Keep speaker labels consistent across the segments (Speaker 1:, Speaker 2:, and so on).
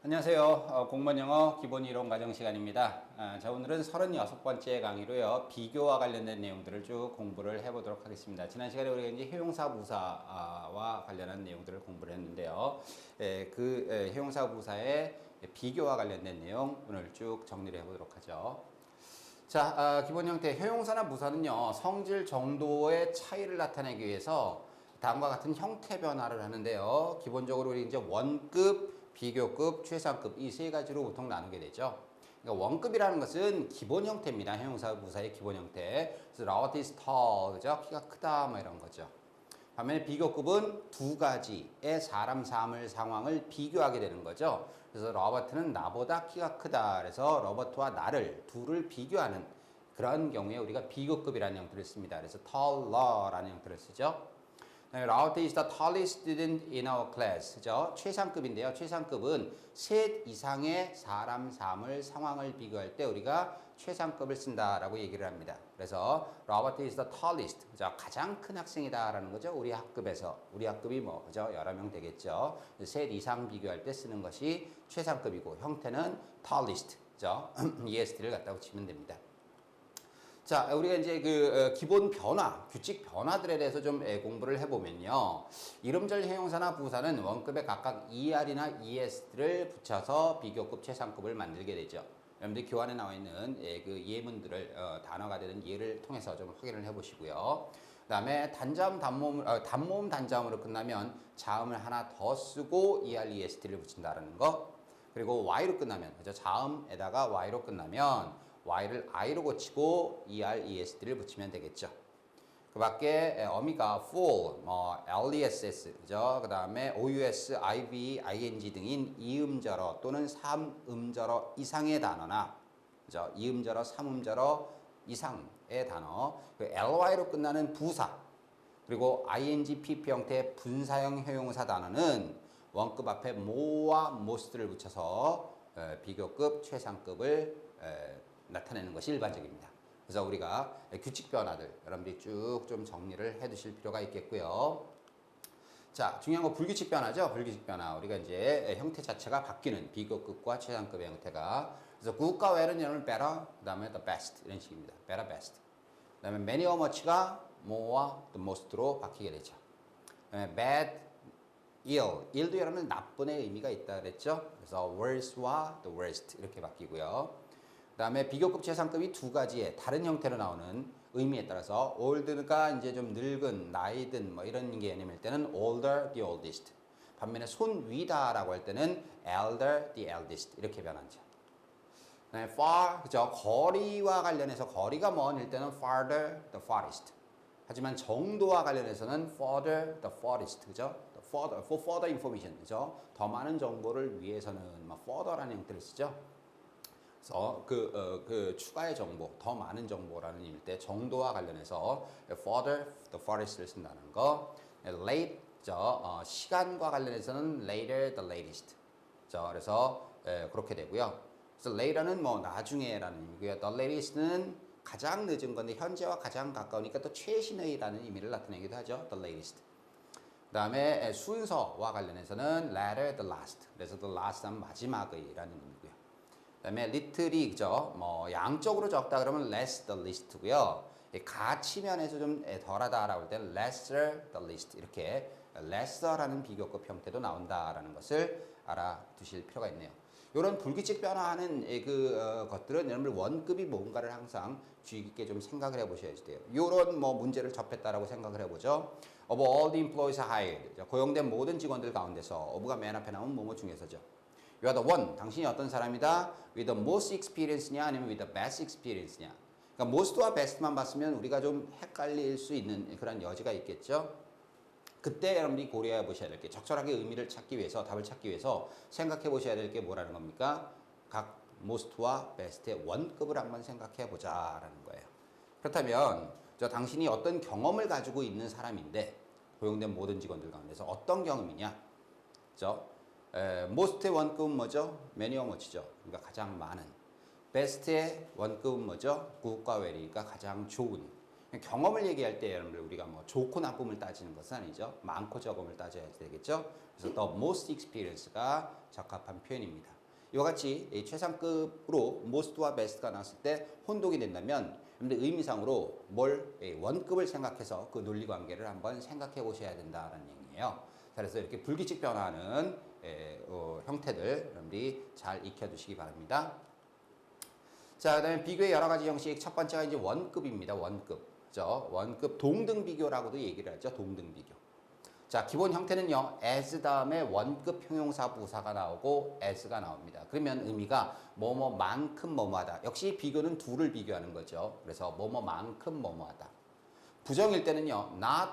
Speaker 1: 안녕하세요. 공무원 영어 기본 이론 과정 시간입니다. 자, 오늘은 36번째 강의로요. 비교와 관련된 내용들을 쭉 공부를 해보도록 하겠습니다. 지난 시간에 우리가 이제 형용사 부사와 관련한 내용들을 공부를 했는데요. 형용사 부사의 비교와 관련된 내용 오늘 쭉 정리를 해보도록 하죠. 자, 기본 형태 형용사나 부사는요. 성질 정도의 차이를 나타내기 위해서 다음과 같은 형태 변화를 하는데요. 기본적으로 우리 이제 원급, 비교급, 최상급 이 세 가지로 보통 나누게 되죠. 그러니까 원급이라는 것은 기본 형태입니다. 형용사 부사의 기본 형태. 그래서 Robert is tall, 그죠? 키가 크다, 뭐 이런 거죠. 반면에 비교급은 두 가지의 사람, 사물, 상황을 비교하게 되는 거죠. 그래서 로버트는 나보다 키가 크다. 그래서 로버트와 나를 둘을 비교하는 그런 경우에 우리가 비교급이라는 형태를 씁니다. 그래서 taller라는 형태를 쓰죠. Robert is the tallest student in our class. 그죠? 최상급인데요. 최상급은 셋 이상의 사람, 사물, 상황을 비교할 때 우리가 최상급을 쓴다라고 얘기를 합니다. 그래서 Robert is the tallest. 그죠? 가장 큰 학생이다라는 거죠. 우리 학급에서. 우리 학급이 뭐, 그죠? 여러 명 되겠죠. 셋 이상 비교할 때 쓰는 것이 최상급이고 형태는 tallest. 그죠? EST를 갖다 붙이면 됩니다. 자, 우리가 이제 기본 변화, 규칙 변화들에 대해서 좀 공부를 해보면요. 이름절 형용사나 부사는 원급에 각각 ER이나 ES를 붙여서 비교급, 최상급을 만들게 되죠. 여러분들 교환에 나와 있는 그 예문들을 단어가 되는 예를 통해서 좀 확인을 해보시고요. 그 다음에 단자음, 단모음, 단자음으로 끝나면 자음을 하나 더 쓰고 ER, EST를 붙인다는 거. 그리고 Y로 끝나면, 그죠? 자음에다가 Y로 끝나면 Y를 I로 고치고 ER, EST를 붙이면 되겠죠. 그 밖에 어미가 full, LESS, 그죠? 그 다음에 OUS, IV, ING 등인 이음절어 또는 삼음절어 이상의 단어나, 그죠? 이음절어, 삼음절어 이상의 단어, LY로 끝나는 부사, 그리고 ING, PP 형태의 분사형 형용사 단어는 원급 앞에 more와 most를 붙여서 비교급, 최상급을 나타내는 것이 일반적입니다. 그래서 우리가 규칙 변화들 여러분들이 쭉 좀 정리를 해 두실 필요가 있겠고요. 자, 중요한 거 불규칙 변화죠. 불규칙 변화. 우리가 이제 형태 자체가 바뀌는 비교급과 최상급의 형태가. 그래서 굿과 well은 여러분 better, 그 다음에 the best 이런 식입니다. better, best. 그 다음에 many or much가 more와 the most로 바뀌게 되죠. bad, ill. ill도 여러분 나쁜의 의미가 있다 그랬죠. 그래서 worse와 the worst 이렇게 바뀌고요. 그 다음에 비교급, 최상급이 두 가지의 다른 형태로 나오는 의미에 따라서 old가 이제 좀 늙은, 나이 든 뭐 이런 개념일 때는 older, the oldest. 반면에 손 위다라고 할 때는 elder, the eldest 이렇게 변하죠. 그다음에 far, 그죠? 거리와 관련해서 거리가 먼일 때는 farther, the farthest. 하지만 정도와 관련해서는 further, the farthest, 그죠? for further information, 그죠? 더 많은 정보를 위해서는 further라는 형태를 쓰죠. 그래서 추가의 정보, 더 많은 정보라는 의미일 때 정도와 관련해서 further, the farthest를 쓴다는 거. late, 시간과 관련해서는 later, the latest. 그래서 그렇게 되고요. 그래서 later는 뭐 나중에라는 의미고요. the latest는 가장 늦은 건데 현재와 가장 가까우니까 또 최신의라는 의미를 나타내기도 하죠. the latest. 그 다음에 순서와 관련해서는 latter, the last. 그래서 the last 하면 마지막의라는 의미고요. 그 다음에 little이, 그죠? 뭐, 양적으로 적다 그러면 less the least고요. 가치면에서 좀 덜하다라고 할 때는 lesser the least. 이렇게 lesser라는 비교급 형태도 나온다라는 것을 알아두실 필요가 있네요. 이런 불규칙 변화하는 것들은 여러분들 원급이 뭔가를 항상 주의 깊게 좀 생각을 해보셔야 돼요. 이런 뭐 문제를 접했다라고 생각을 해보죠. Of all the employees hired. 고용된 모든 직원들 가운데서 of가 맨 앞에 나오면 뭐뭐 중에서죠. You are the one. 당신이 어떤 사람이다? With the most experience냐 아니면 with the best experience냐. 그러니까 most와 best만 봤으면 우리가 좀 헷갈릴 수 있는 그런 여지가 있겠죠. 그때 여러분들이 고려해 보셔야 될 게 적절하게 의미를 찾기 위해서 답을 찾기 위해서 생각해 보셔야 될 게 뭐라는 겁니까? 각 most와 best의 원급을 한번 생각해 보자라는 거예요. 그렇다면 당신이 어떤 경험을 가지고 있는 사람인데 고용된 모든 직원들 가운데서 어떤 경험이냐? 그죠? most의 원급은 뭐죠? many or much죠. 그러니까 가장 많은. best의 원급은 뭐죠? good과 well이니까 가장 좋은. 경험을 얘기할 때 여러분들 우리가 뭐 좋고 나쁨을 따지는 것은 아니죠. 많고 적음을 따져야 되겠죠. 그래서 the most experience가 적합한 표현입니다. 이와 같이 이 최상급으로 most와 best가 나왔을 때 혼동이 된다면 여러분들 의미상으로 원급을 생각해서 그 논리관계를 한번 생각해 보셔야 된다는 얘기예요. 그래서 이렇게 불규칙 변화하는 형태들 여러분들이 잘 익혀두시기 바랍니다. 자, 그다음에 비교의 여러 가지 형식. 첫 번째가 이제 원급입니다. 원급. 그죠? 원급 동등 비교라고도 얘기를 하죠. 동등 비교. 자, 기본 형태는요. as 다음에 원급 형용사 부사가 나오고 as가 나옵니다. 그러면 의미가 뭐뭐만큼 뭐뭐하다. 역시 비교는 둘을 비교하는 거죠. 그래서 뭐뭐만큼 뭐뭐하다. 부정일 때는요. not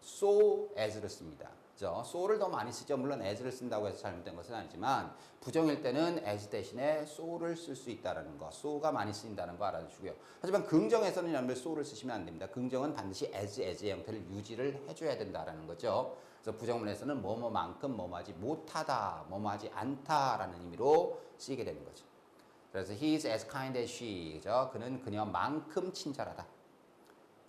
Speaker 1: so as를 씁니다. 그죠? so를 더 많이 쓰죠. 물론 as를 쓴다고 해서 잘못된 것은 아니지만 부정일 때는 as 대신에 so를 쓸 수 있다는 거. so가 많이 쓰인다는 거 알아주시고요. 하지만 긍정에서는 여러분들 so를 쓰시면 안 됩니다. 긍정은 반드시 as의 형태를 유지를 해줘야 된다는 거죠. 그래서 부정문에서는 뭐뭐만큼 뭐뭐하지 못하다, 뭐뭐하지 않다라는 의미로 쓰이게 되는 거죠. 그래서 he is as kind as she. 그죠? 그는 그녀만큼 친절하다.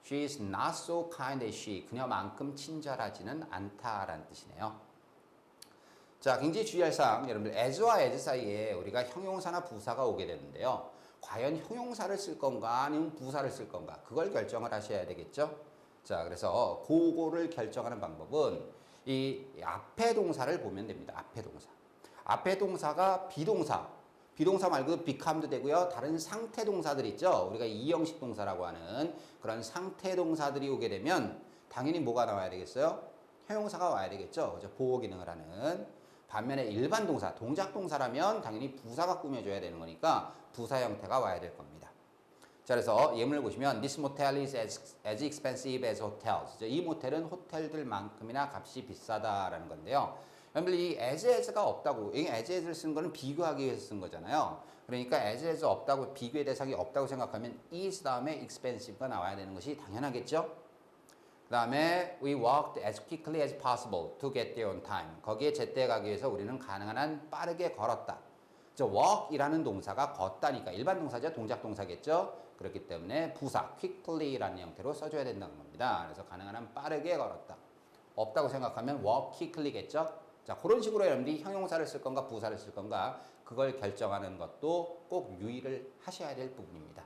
Speaker 1: She is not so kind as she. 그녀만큼 친절하지는 않다라는 뜻이네요. 자, 굉장히 주의할 사항. 여러분들 as와 as 사이에 우리가 형용사나 부사가 오게 되는데요. 과연 형용사를 쓸 건가 아니면 부사를 쓸 건가 그걸 결정을 하셔야 되겠죠. 자, 그래서 그거를 결정하는 방법은 이 앞에 동사를 보면 됩니다. 앞에 동사. 앞에 동사가 비동사 말고 become도 되고요. 다른 상태 동사들 있죠. 우리가 이형식 동사라고 하는 그런 상태 동사들이 오게 되면 당연히 뭐가 나와야 되겠어요? 형용사가 와야 되겠죠. 그죠? 보호 기능을 하는. 반면에 일반 동사, 동작 동사라면 당연히 부사가 꾸며줘야 되는 거니까 부사 형태가 와야 될 겁니다. 자, 그래서 예문을 보시면 This motel is as expensive as hotels. 이 모텔은 호텔들만큼이나 값이 비싸다라는 건데요. 여러분들 이 as가 없다고, 이 as를 쓰는 거는 비교하기 위해서 쓴 거잖아요. 그러니까 as 없다고, 비교의 대상이 없다고 생각하면 is 다음에 expensive가 나와야 되는 것이 당연하겠죠. 그 다음에 we walked as quickly as possible to get there on time. 거기에 제때 가기 위해서 우리는 가능한 한 빠르게 걸었다. 저 walk이라는 동사가 걷다니까 일반 동사죠. 동작 동사겠죠. 그렇기 때문에 부사 quickly라는 형태로 써줘야 된다는 겁니다. 그래서 가능한 한 빠르게 걸었다. 없다고 생각하면 walk quickly겠죠. 자, 그런 식으로 여러분들이 형용사를 쓸 건가 부사를 쓸 건가 그걸 결정하는 것도 꼭 유의를 하셔야 될 부분입니다.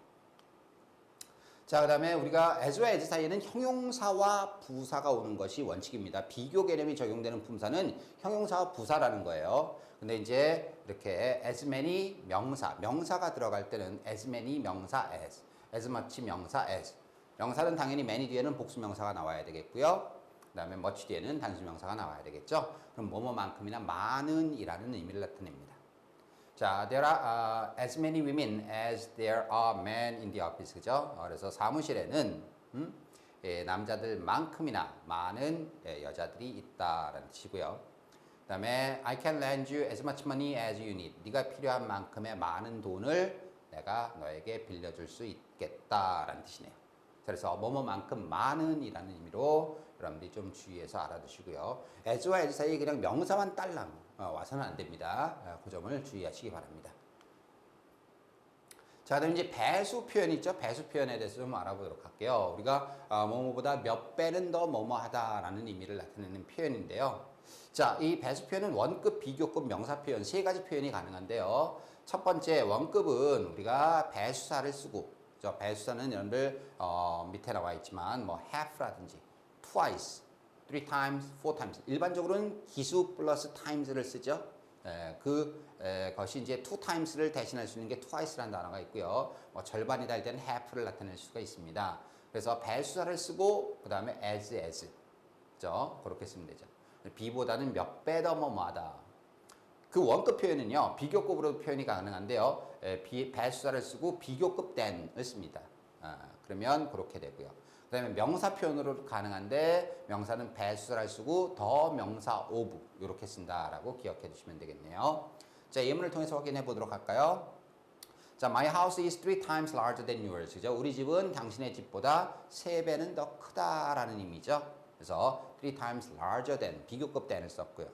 Speaker 1: 자, 그 다음에 우리가 as와 as 사이에는 형용사와 부사가 오는 것이 원칙입니다. 비교 개념이 적용되는 품사는 형용사와 부사라는 거예요. 근데 이제 이렇게 as many 명사가 들어갈 때는 as many 명사 as much 명사 as. 명사는 당연히 many 뒤에는 복수 명사가 나와야 되겠고요. 그 다음에 much 뒤에는 단수 명사가 나와야 되겠죠. 그럼 뭐뭐만큼이나 많은이라는 의미를 나타냅니다. 자, there are as many women as there are men in the office. 그죠? 그래서 사무실에는 남자들만큼이나 많은 여자들이 있다라는 뜻이고요. 그 다음에 I can lend you as much money as you need. 네가 필요한 만큼의 많은 돈을 내가 너에게 빌려줄 수 있겠다라는 뜻이네요. 그래서 뭐뭐만큼 많은이라는 의미로 여러분들이 좀 주의해서 알아두시고요. as와 as 사이에 그냥 명사만 딸랑 와서는 안 됩니다. 그 점을 주의하시기 바랍니다. 자, 그다음 이제 배수 표현 있죠. 배수 표현에 대해서 좀 알아보도록 할게요. 우리가 뭐뭐보다 몇 배는 더 뭐뭐하다라는 의미를 나타내는 표현인데요. 자, 이 배수 표현은 원급, 비교급, 명사 표현 세 가지 표현이 가능한데요. 첫 번째 원급은 우리가 배수사를 쓰고 배수사는 여러분들 밑에 나와 있지만 뭐 half라든지 twice, three times, four times 일반적으로는 기수 플러스 times를 쓰죠. 그것이 이제 two times를 대신할 수 있는 게 twice라는 단어가 있고요. 뭐 절반이다 할 때는 half를 나타낼 수가 있습니다. 그래서 배수사를 쓰고 그 다음에 as 그죠? 그렇게 쓰면 되죠. B보다는 몇 배 더 뭐뭐하다. 그 원급 표현은요, 비교급으로 표현이 가능한데요. 배수사를 쓰고 비교급 than을 씁니다. 그러면 그렇게 되고요. 그 다음에 명사 표현으로 가능한데 명사는 배수사를 쓰고 더 명사 of 이렇게 쓴다라고 기억해 두시면 되겠네요. 자, 예문을 통해서 확인해 보도록 할까요? 자, my house is 3 times larger than yours. 그죠? 우리 집은 당신의 집보다 3배는 더 크다라는 의미죠. 그래서 3 times larger than 비교급 than을 썼고요.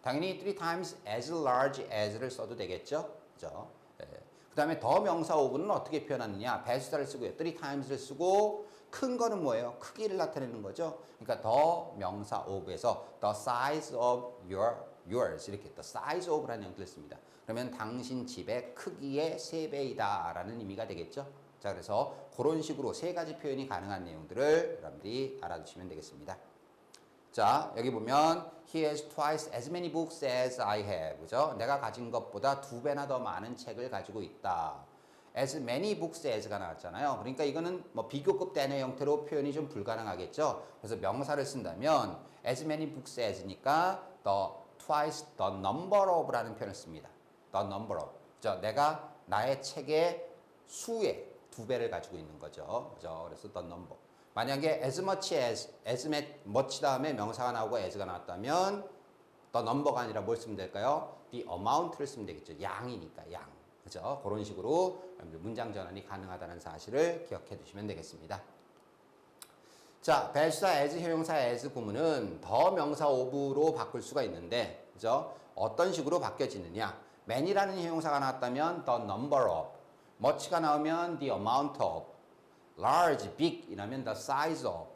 Speaker 1: 당연히 3 times as large as를 써도 되겠죠. 그죠? 그 다음에 더 명사 of는 어떻게 표현하느냐? 배수사를 쓰고요. 3 times를 쓰고 큰 거는 뭐예요? 크기를 나타내는 거죠. 그러니까 the 명사 of에서 the size of yours 이렇게 the size of라는 형태를 씁니다. 그러면 당신 집의 크기의 3배이다 라는 의미가 되겠죠. 자, 그래서 그런 식으로 세 가지 표현이 가능한 내용들을 여러분들이 알아두시면 되겠습니다. 자, 여기 보면 He has twice as many books as I have. 그죠? 내가 가진 것보다 2배나 더 많은 책을 가지고 있다. as many books as가 나왔잖아요. 그러니까 이거는 뭐 비교급 단어 형태로 표현이 좀 불가능하겠죠. 그래서 명사를 쓴다면 as many books as니까 the twice the number of라는 표현을 씁니다. the number of. 그죠? 내가 나의 책의 수의 2배를 가지고 있는 거죠. 그죠? 그래서 the number. 만약에 as much much 다음에 명사가 나오고 as가 나왔다면 the number가 아니라 뭘 쓰면 될까요? the amount를 쓰면 되겠죠. 양이니까 양. 그죠? 그런 식으로 문장 전환이 가능하다는 사실을 기억해 두시면 되겠습니다. 자, 배수사 as 형용사 as 구문은 더 명사 of로 바꿀 수가 있는데, 그죠? 어떤 식으로 바뀌어지느냐? many라는 형용사가 나왔다면 the number of, much가 나오면 the amount of, large, big 이라면 the size of,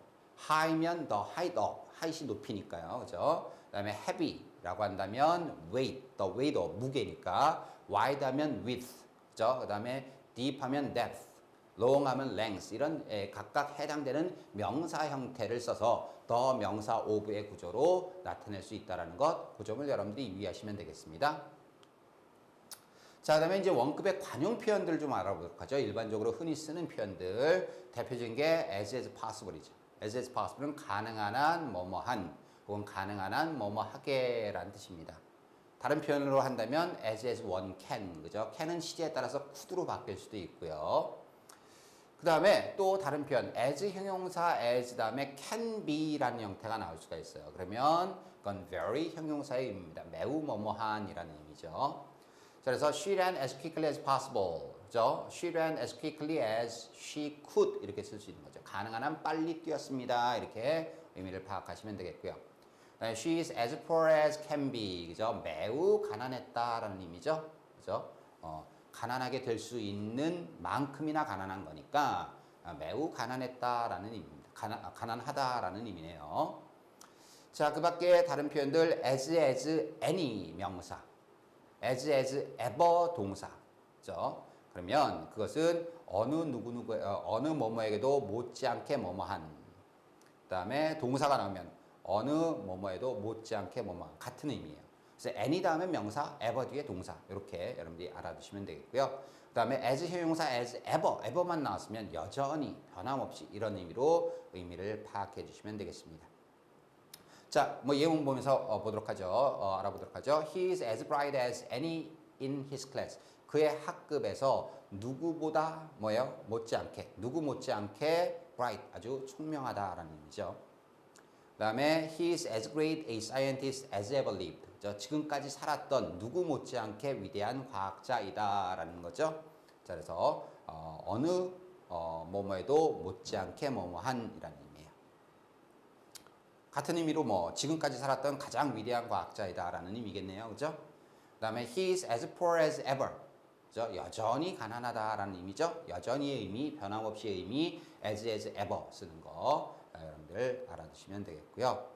Speaker 1: high면 the height of, height이 높이니까요. 그죠? 그다음에 heavy라고 한다면 weight, the weight of, 무게니까 wide 하면 width, 그죠? 그다음에 deep 하면 depth, long 하면 length 이런 각각 해당되는 명사 형태를 써서 the 명사 of의 구조로 나타낼 수 있다는 것, 그 점을 여러분들이 유의하시면 되겠습니다. 자, 그다음에 이제 원급의 관용 표현들을 좀 알아보도록 하죠. 일반적으로 흔히 쓰는 표현들 대표적인 게 as possible이죠. as possible은 가능한 한 뭐뭐한 혹은 가능한 한 뭐뭐하게라는 뜻입니다. 다른 표현으로 한다면 as one can, 그죠? can은 시제에 따라서 could로 바뀔 수도 있고요. 그 다음에 또 다른 표현 as 형용사 as 다음에 can be라는 형태가 나올 수가 있어요. 그러면 그건 very 형용사의 의미입니다. 매우 뭐뭐한이라는 의미죠. 자, 그래서 she ran as quickly as possible. 그죠? She ran as quickly as she could 이렇게 쓸 수 있는 거죠. 가능한 한 빨리 뛰었습니다. 이렇게 의미를 파악하시면 되겠고요. She is as poor as can be. 그죠? 매우 가난했다라는 의미죠. 그죠? 가난하게 될 수 있는 만큼이나 가난한 거니까 매우 가난했다라는 의미입니다. 가난하다라는 의미네요. 자, 그 밖에 다른 표현들 as any 명사, as ever 동사. 그죠? 그러면 그것은 어느 뭐뭐에게도 못지않게 뭐뭐한. 그다음에 동사가 나오면 어느 뭐뭐에도 못지않게 뭐뭐한 같은 의미예요. 그래서 any 다음에 명사, ever 뒤에 동사 이렇게 여러분들이 알아두시면 되겠고요. 그다음에 as 형용사 as ever만 나왔으면 여전히 변함없이 이런 의미로 의미를 파악해 주시면 되겠습니다. 자, 뭐 예문 보면서 보도록 하죠. 알아보도록 하죠. He is as bright as any in his class. 그의 학급에서 누구보다 뭐예요? 누구 못지않게 bright, 아주 총명하다라는 의미죠. 그 다음에 he is as great a scientist as ever lived. 지금까지 살았던 누구 못지않게 위대한 과학자이다라는 거죠. 자, 그래서 어느 뭐뭐에도 못지않게 뭐뭐한이라는 의미예요. 같은 의미로 뭐 지금까지 살았던 가장 위대한 과학자이다라는 의미겠네요. 그죠? 그 다음에 he is as poor as ever. 그죠? 여전히 가난하다라는 의미죠. 여전히의 의미, 변함없이의 의미, as ever 쓰는 거 여러분들 알아두시면 되겠고요.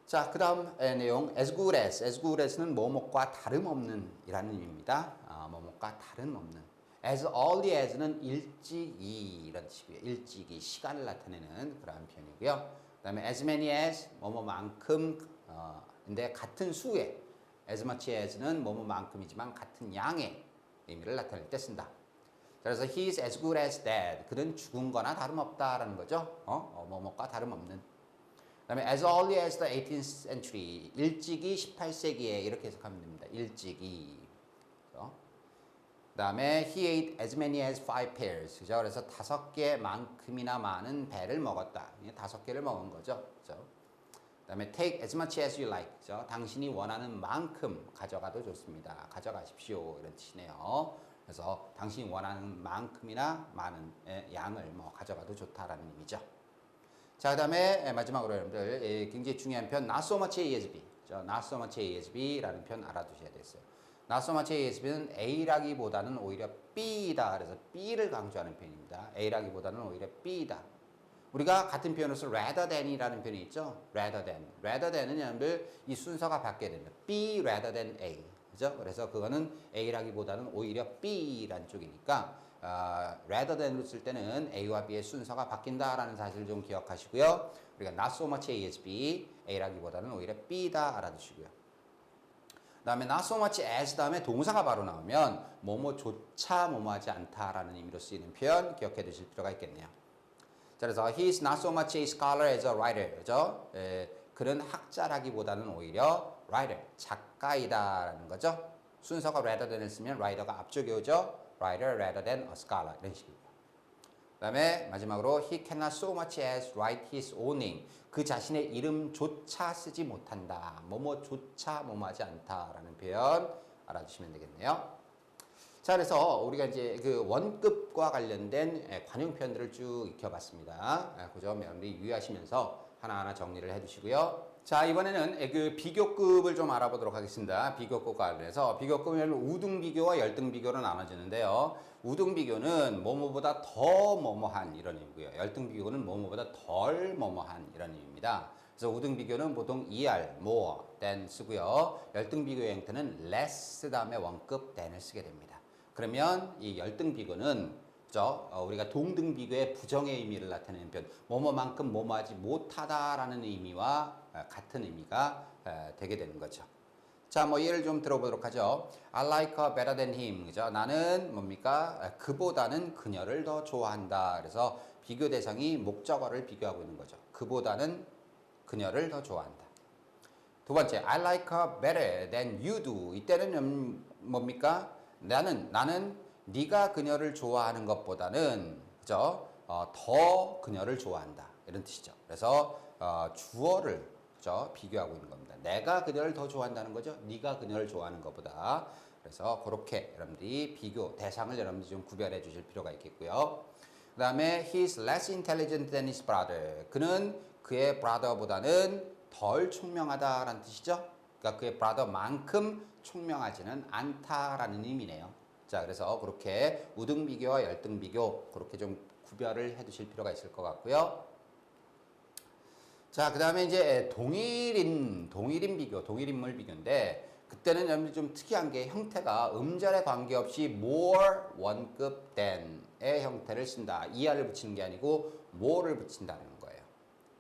Speaker 1: 자, 그 다음 내용 as good as는 뭐뭐과 다름없는 이라는 의미입니다. 뭐뭐과 다름없는. as early as는 일찍이 이런 뜻이고요. 일찍이 시간을 나타내는 그러한 표현이고요. 그 다음에 as many as 뭐뭐만큼 근데 같은 수의 as much as는 뭐뭐만큼이지만 같은 양의 의미를 나타낼 때 쓴다. 그래서 he is as good as dead. 그는 죽은 거나 다름없다라는 거죠. 뭐뭐과 다름없는. 그다음에 as early as the 18th century. 일찍이 18세기에 이렇게 해석하면 됩니다. 일찍이. 그다음에 he ate as many as 5 pears. 그죠? 그래서 5개만큼이나 많은 배를 먹었다. 5개를 먹은 거죠. 그죠? 그다음에 take as much as you like. 그죠? 당신이 원하는 만큼 가져가도 좋습니다. 가져가십시오. 이런 뜻이네요. 그래서 당신이 원하는 만큼이나 많은 양을 뭐 가져가도 좋다라는 의미죠. 자, 그다음에 마지막으로 여러분들 굉장히 중요한 표현 not so much ASB. not so much ASB라는 표현 알아두셔야 되겠어요. not so much as는 A라기보다는 오히려 B다. 그래서 B를 강조하는 표현입니다. A라기보다는 오히려 B다. 우리가 같은 표현으로서 rather than이라는 표현이 있죠. rather than. rather than은 여러분들 이 순서가 바뀌어야 됩니다. B rather than A. 그죠? 그래서 그거는 A라기보다는 오히려 B라는 쪽이니까 rather than으로 쓸 때는 A와 B의 순서가 바뀐다라는 사실을 좀 기억하시고요. 우리가 not so much A is B, A라기보다는 오히려 B다 알아두시고요. 그 다음에 not so much as 다음에 동사가 바로 나오면 뭐뭐조차 뭐뭐하지 않다라는 의미로 쓰이는 표현 기억해 두실 필요가 있겠네요. 자, 그래서 he is not so much a scholar as a writer. 그죠? 그는 학자라기보다는 오히려 writer, 작가이다라는 거죠. 순서가 rather than을 쓰면 writer가 앞쪽에 오죠. writer rather than a scholar 이런 식이고요. 그 다음에 마지막으로 he cannot so much as write his own name. 그 자신의 이름조차 쓰지 못한다. 뭐뭐조차 뭐뭐하지 않다라는 표현 알아주시면 되겠네요. 자, 그래서 우리가 이제 그 원급과 관련된 관용 표현들을 쭉 익혀봤습니다. 그 점 여러분들이 유의하시면서 하나하나 정리를 해두시고요. 자, 이번에는 그 비교급을 좀 알아보도록 하겠습니다. 비교급과 관련해서 비교급은 우등 비교와 열등 비교로 나눠지는데요. 우등 비교는 뭐뭐보다 더 뭐뭐한 이런 의미고요. 열등 비교는 뭐뭐보다 덜 뭐뭐한 이런 의미입니다. 그래서 우등 비교는 보통 ER, more, than 쓰고요. 열등 비교의 형태는 less 다음에 원급 than을 쓰게 됩니다. 그러면 이 열등 비교는 우리가 동등 비교의 부정의 의미를 나타내는 표현, 뭐뭐만큼 뭐뭐하지 못하다라는 의미와 같은 의미가 되게 되는 거죠. 자, 뭐 예를 좀 들어보도록 하죠. I like her better than him. 그죠? 나는 뭡니까? 그보다는 그녀를 더 좋아한다. 그래서 비교 대상이 목적어를 비교하고 있는 거죠. 그보다는 그녀를 더 좋아한다. 두 번째, I like her better than you do. 이때는 뭡니까? 나는 네가 그녀를 좋아하는 것보다는 그죠? 더 그녀를 좋아한다. 이런 뜻이죠. 그래서 주어를 그죠? 비교하고 있는 겁니다. 내가 그녀를 더 좋아한다는 거죠. 네가 그녀를 좋아하는 것보다. 그래서 그렇게 여러분들이 비교 대상을 여러분들이 좀 구별해 주실 필요가 있겠고요. 그 다음에 he is less intelligent than his brother. 그는 그의 brother보다는 덜 총명하다라는 뜻이죠. 그러니까 그의 brother만큼 총명하지는 않다라는 의미네요. 자, 그래서 그렇게 우등 비교와 열등 비교 그렇게 좀 구별을 해 두실 필요가 있을 것 같고요. 자, 그 다음에 이제 동일인 비교, 동일인물 비교인데 그때는 여러분들 좀 특이한 게 형태가 음절에 관계없이 more 원급 than의 형태를 쓴다. er를 붙이는 게 아니고 more를 붙인다는 거예요.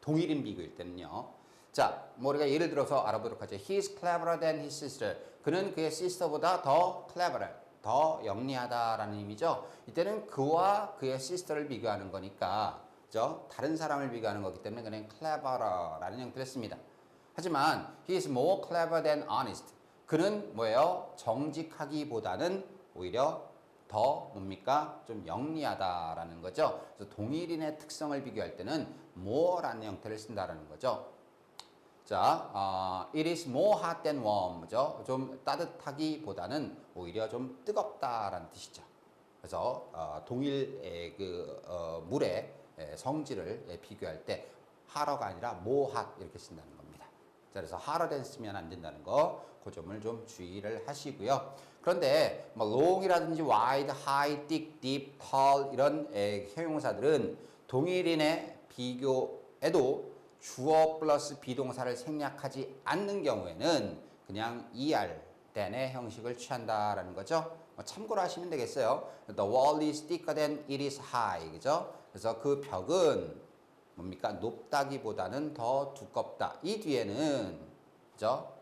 Speaker 1: 동일인 비교일 때는요. 자, 뭐 우리가 예를 들어서 알아보도록 하죠. He is cleverer than his sister. 그는 그의 sister보다 더 cleverer, 더 영리하다라는 의미죠. 이때는 그와 그의 sister를 비교하는 거니까, 그죠? 다른 사람을 비교하는 거기 때문에 그냥 clever라는 형태를 씁니다. 하지만 he is more clever than honest. 그는 뭐예요? 정직하기보다는 오히려 더 뭡니까? 좀 영리하다라는 거죠. 그래서 동일인의 특성을 비교할 때는 more라는 형태를 쓴다라는 거죠. 자, it is more hot than warm. 그죠? 좀 따뜻하기보다는 오히려 좀 뜨겁다라는 뜻이죠. 그래서 동일 물의 성질을 비교할 때 hotter 아니라 more hot 이렇게 쓴다는 겁니다. 자, 그래서 hotter than 쓰면 안 된다는 거, 그 점을 좀 주의를 하시고요. 그런데 뭐 long이라든지 wide, high, thick, deep, tall 이런 형용사들은 동일인의 비교에도 주어 플러스 비동사를 생략하지 않는 경우에는 그냥 er, than의 형식을 취한다라는 거죠. 참고로 하시면 되겠어요. The wall is thicker than it is high. 그죠? 그래서 그 벽은 뭡니까? 높다기보다는 더 두껍다. 이 뒤에는 그죠?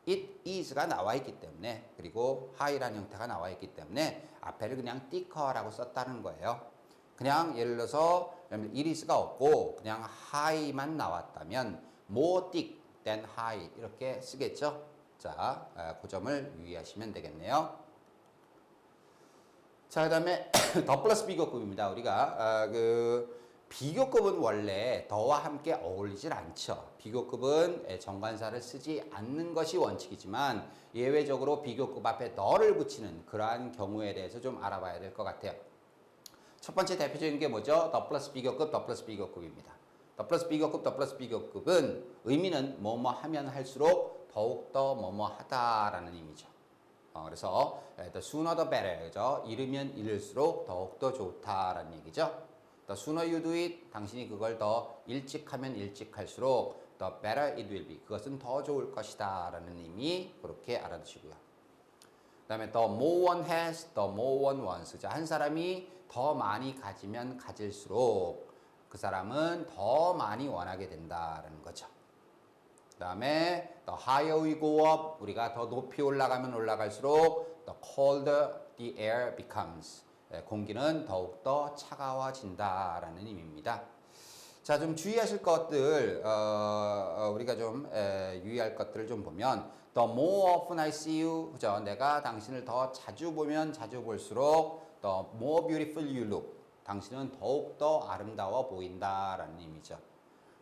Speaker 1: it is가 나와 있기 때문에 그리고 high라는 형태가 나와 있기 때문에 앞에를 그냥 thicker라고 썼다는 거예요. 그냥 예를 들어서 it is가 없고 그냥 high만 나왔다면 more thick than high 이렇게 쓰겠죠. 자, 그 점을 유의하시면 되겠네요. 자, 그 다음에 더 플러스 비교급입니다. 우리가 비교급은 원래 더와 함께 어울리질 않죠. 비교급은 정관사를 쓰지 않는 것이 원칙이지만 예외적으로 비교급 앞에 더를 붙이는 그러한 경우에 대해서 좀 알아봐야 될 것 같아요. 첫 번째 대표적인 게 뭐죠? 더 플러스 비교급, 더 플러스 비교급입니다. 더 플러스 비교급, 더 플러스 비교급은 의미는 뭐뭐 하면 할수록 더욱더 뭐뭐 하다라는 의미죠. 그래서 the sooner the better, 그죠? 이르면 이를수록 더욱더 좋다라는 얘기죠. The sooner you do it, 당신이 그걸 더 일찍 하면 일찍 할수록 the better it will be, 그것은 더 좋을 것이다 라는 의미 그렇게 알아두시고요. 그 다음에 the more one has, the more one wants. 자, 한 사람이 더 많이 가지면 가질수록 그 사람은 더 많이 원하게 된다라는 거죠. 그 다음에 the higher we go up, 우리가 더 높이 올라가면 올라갈수록 the colder the air becomes, 공기는 더욱더 차가워진다라는 의미입니다. 자, 좀 주의하실 것들, 우리가 좀 유의할 것들을 좀 보면 the more often I see you, 그죠? 내가 당신을 더 자주 보면 자주 볼수록 the more beautiful you look, 당신은 더욱더 아름다워 보인다라는 의미죠.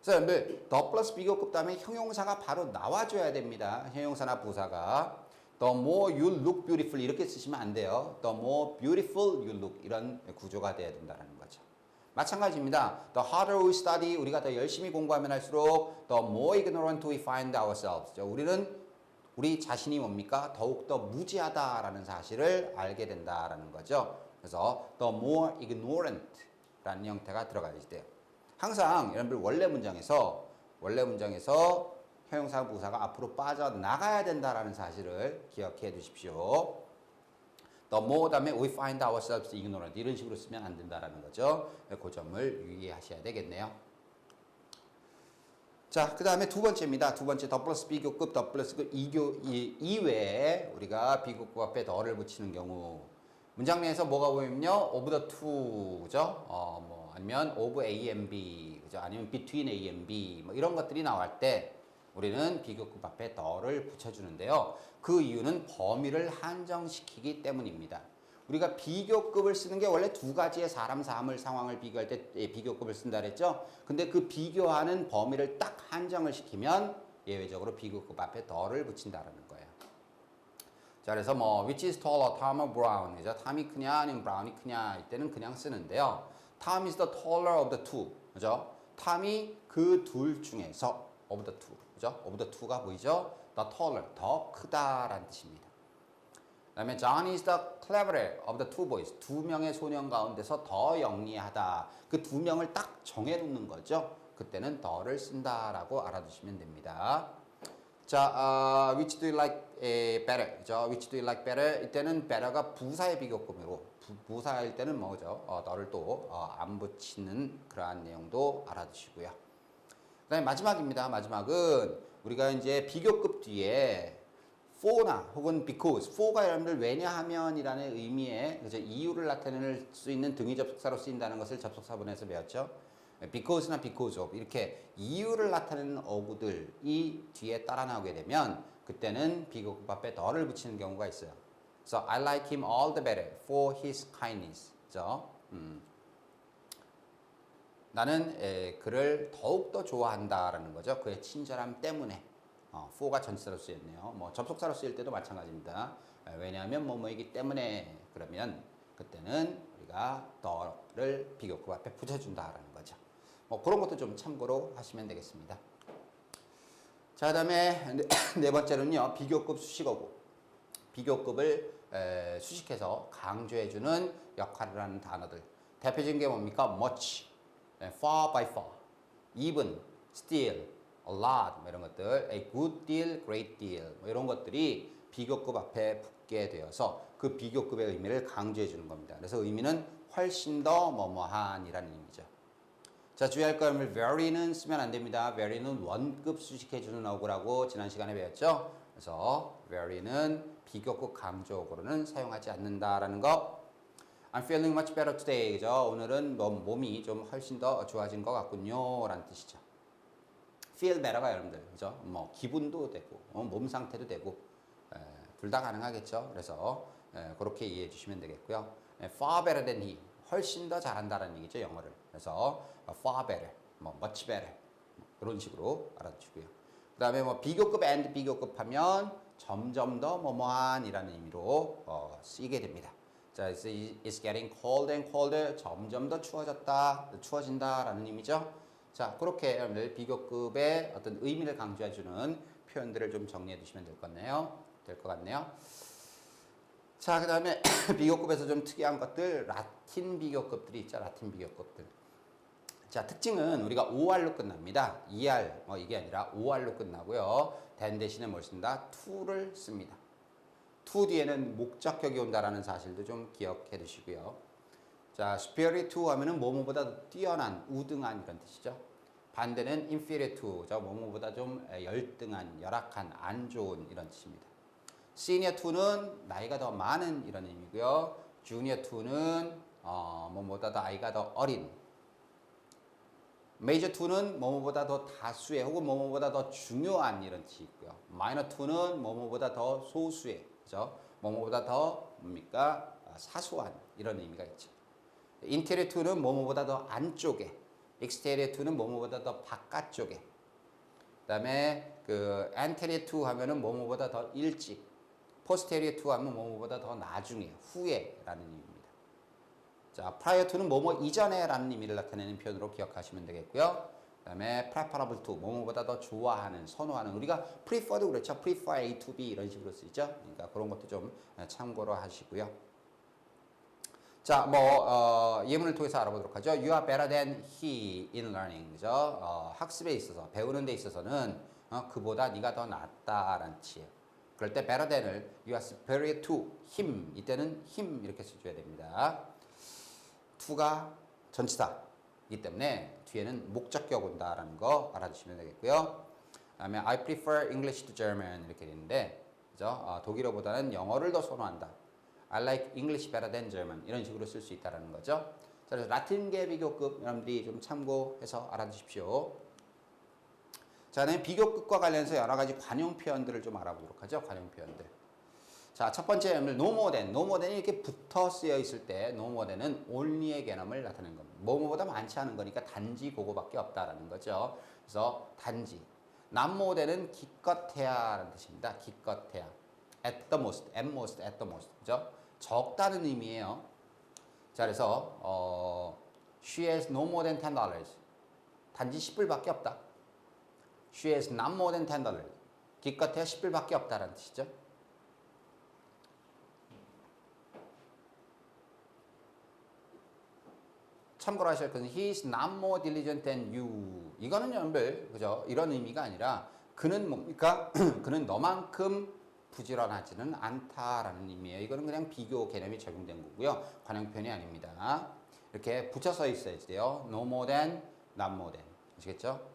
Speaker 1: 그래서 여러분들 the 플러스 비교급 다음에 형용사가 바로 나와줘야 됩니다. 형용사나 부사가 the more you look beautiful 이렇게 쓰시면 안 돼요. the more beautiful you look 이런 구조가 돼야 된다는 거죠. 마찬가지입니다. The harder we study, 우리가 더 열심히 공부하면 할수록 the more ignorant we find ourselves. 우리는 우리 자신이 뭡니까? 더욱더 무지하다라는 사실을 알게 된다라는 거죠. 그래서 the more ignorant라는 형태가 들어가야지 돼요. 항상 여러분들 원래 문장에서 형용사 부사가 앞으로 빠져나가야 된다라는 사실을 기억해 두십시오. The more 다음에 we find ourselves ignorant 이런 식으로 쓰면 안 된다라는 거죠. 그 점을 유의하셔야 되겠네요. 자, 그 다음에 두 번째입니다. 두 번째 더 플러스 비교급, 더 플러스 이외에 우리가 비교급 앞에 더를 붙이는 경우 문장 내에서 뭐가 보이면요, of the two, 그죠? 뭐 아니면 of A and B, 그죠? 아니면 between A and B, 뭐 이런 것들이 나올 때 우리는 비교급 앞에 더를 붙여주는데요. 그 이유는 범위를 한정시키기 때문입니다. 우리가 비교급을 쓰는 게 원래 두 가지의 사람, 사물, 상황을 비교할 때 비교급을 쓴다 그랬죠? 근데 그 비교하는 범위를 딱 한정을 시키면 예외적으로 비교급 앞에 더를 붙인다는 거예요. 자, 그래서 뭐 which is taller, Tom or Brown? 그죠? 탐이 크냐 아니면 브라운이 크냐 이때는 그냥 쓰는데요. Tom is the taller of the two. 그죠? 탐이 그 둘 중에서 of the two. 그죠? of the two가 보이죠? the taller, 더 크다라는 뜻입니다. 그다음에 John is the cleverer of the two boys. 두 명의 소년 가운데서 더 영리하다. 그 두 명을 딱 정해놓는 거죠. 그때는 더를 쓴다라고 알아두시면 됩니다. 자, which do you like better? 그죠? Which do you like better? 이때는 better가 부사의 비교급으로 부사일 때는 뭐죠? 더를 또 안 붙이는 그러한 내용도 알아두시고요. 그다음에 마지막입니다. 마지막은 우리가 이제 비교급 뒤에 for나 혹은 because, for가 여러분들 왜냐하면이라는 의미의 그죠? 이유를 나타낼 수 있는 등위 접속사로 쓰인다는 것을 접속사본에서 배웠죠. because나 because of 이렇게 이유를 나타내는 어구들이 뒤에 따라 나오게 되면 그때는 비교급 앞에 더를 붙이는 경우가 있어요. 그래서 I like him all the better for his kindness. 그죠? 나는 그를 더욱더 좋아한다라는 거죠. 그의 친절함 때문에. for가 전치사로 쓰였네요. 뭐 접속사로 쓰일 때도 마찬가지입니다. 왜냐하면 뭐뭐이기 때문에 그러면 그때는 우리가 더를 비교급 앞에 붙여준다라는 거죠. 뭐 그런 것도 좀 참고로 하시면 되겠습니다. 자, 그다음에 네 번째는요, 비교급 수식어구. 비교급을 수식해서 강조해주는 역할을 하는 단어들. 대표적인 게 뭡니까? much, far by far, even, still, a lot, 뭐 이런 것들, a good deal, great deal, 뭐 이런 것들이 비교급 앞에 붙게 되어서 그 비교급의 의미를 강조해 주는 겁니다. 그래서 의미는 훨씬 더 뭐뭐한이라는 의미죠. 자, 주의할 거는 very는 쓰면 안 됩니다. very는 원급 수식해 주는 어구라고 지난 시간에 배웠죠. 그래서 very는 비교급 강조어구로는 사용하지 않는다라는 거. I'm feeling much better today. 그죠? 오늘은 몸이 좀 훨씬 더 좋아진 것 같군요. 라는 뜻이죠. feel better가 여러분들, 그죠? 뭐, 기분도 되고, 몸 상태도 되고, 둘 다 가능하겠죠? 그래서, 그렇게 이해해 주시면 되겠고요. far better than he. 훨씬 더 잘한다는 얘기죠, 영어를. 그래서, far better, 뭐, much better. 그런 식으로 알아주시고요. 그 다음에 뭐, 비교급 and 비교급 하면 점점 더 뭐뭐한이라는 의미로 쓰이게 됩니다. 자, it's getting colder and colder. 점점 더 추워진다라는 의미죠. 자, 그렇게 여러분들 비교급의 어떤 의미를 강조해주는 표현들을 좀 정리해 두시면 될 것 같네요. 자, 그 다음에 비교급에서 좀 특이한 것들, 라틴 비교급들이 있죠. 라틴 비교급들. 자, 특징은 우리가 OR로 끝납니다. ER, 이게 아니라 OR로 끝나고요. than 대신에 뭘 쓴다? to를 씁니다. to 뒤에는 목적격이 온다라는 사실도 좀 기억해 두시고요. 자, superior to 하면은 뭐뭐보다 뛰어난, 우등한 이런 뜻이죠. 반대는 inferior to, 뭐뭐보다 좀 열등한, 열악한, 안 좋은 이런 뜻입니다. senior to는 나이가 더 많은 이런 의미고요. junior to는 뭐뭐보다 더 나이가 더 어린. major to는 뭐뭐보다 더 다수의 혹은 뭐뭐보다 더 중요한 이런 뜻이 있고요. minor to는 뭐뭐보다 더 소수의, 그죠? 뭐뭐보다 더 뭡니까? 사소한 이런 의미가 있죠. interior to는 뭐뭐보다 더 안쪽에, exterior to는 뭐뭐보다 더 바깥쪽에. 그다음에 그 anterior to 하면은 뭐뭐보다 더 일찍, posterior to 하면 뭐뭐보다 더 나중에, 후에라는 의미입니다. 자, prior to는 뭐뭐 이전에라는 의미를 나타내는 표현으로 기억하시면 되겠고요. 그다음에 preferable to 뭐뭐보다 더 좋아하는, 선호하는. 우리가 prefer도 그렇죠. prefer A to B 이런 식으로 쓰죠. 그러니까 그런 것도 좀 참고로 하시고요. 자, 예문을 통해서 알아보도록 하죠. You are better than he in learning. 그죠? 학습에 있어서, 배우는 데 있어서는 그보다 네가 더 낫다라는 뜻이에요. 그럴 때 better than을 you are superior to him. 이때는 him 이렇게 써줘야 됩니다. to가 전치사이기 때문에 뒤에는 목적격 온다라는 거 알아두시면 되겠고요. 그다음에 I prefer English to German 이렇게 되는데, 그죠? 독일어보다는 영어를 더 선호한다. I like English better than German 이런 식으로 쓸 수 있다라는 거죠. 자, 그래서 라틴계 비교급 여러분들이 좀 참고해서 알아두십시오. 자, 그다음에 비교급과 관련해서 여러 가지 관용 표현들을 좀 알아보도록 하죠. 관용 표현들. 자, 첫 번째 오늘 no more than. no more than이 이렇게 붙어 쓰여 있을 때 no more than은 only의 개념을 나타내는 겁니다. 뭐뭐보다 많지 않은 거니까 단지 그거밖에 없다라는 거죠. 그래서 단지. not more than은 기껏해야라는 뜻입니다. 기껏해야. at the most, at most, at the most. 그죠? 적다는 의미예요. 자, 그래서 she has no more than $10. 단지 10불밖에 없다. She has not more than $10. 기껏해야 10불밖에 없다라는 뜻이죠. 참고로 하셔야 할 것은 he is not more diligent than you. 이거는 여러분들, 그죠? 이런 의미가 아니라 그는 뭡니까? 그는 너만큼 부지런하지는 않다라는 의미예요. 이거는 그냥 비교 개념이 적용된 거고요. 관용 표현이 아닙니다. 이렇게 붙여서 있어야 돼요. no more than, not more than. 아시겠죠?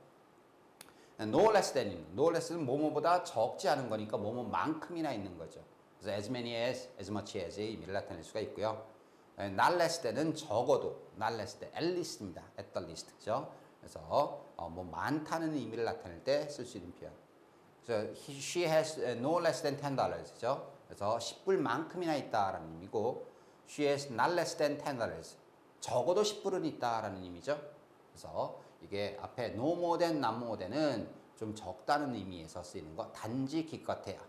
Speaker 1: no less than은, no less는 뭐뭐보다 적지 않은 거니까 뭐뭐만큼이나 있는 거죠. 그래서 as many as, as much as의 의미를 나타낼 수가 있고요. not less than은 적어도, not less than, at least입니다. at the least. 그죠? 그래서 뭐 많다는 의미를 나타낼 때 쓸 수 있는 표현. 그래서 she has no less than $10. 그죠? 그래서 10불만큼이나 있다라는 의미고, she has not less than $10. 적어도 10불은 있다라는 의미죠. 그래서 이게 앞에 no more than, not more than은 좀 적다는 의미에서 쓰이는 거, 단지 기껏해야.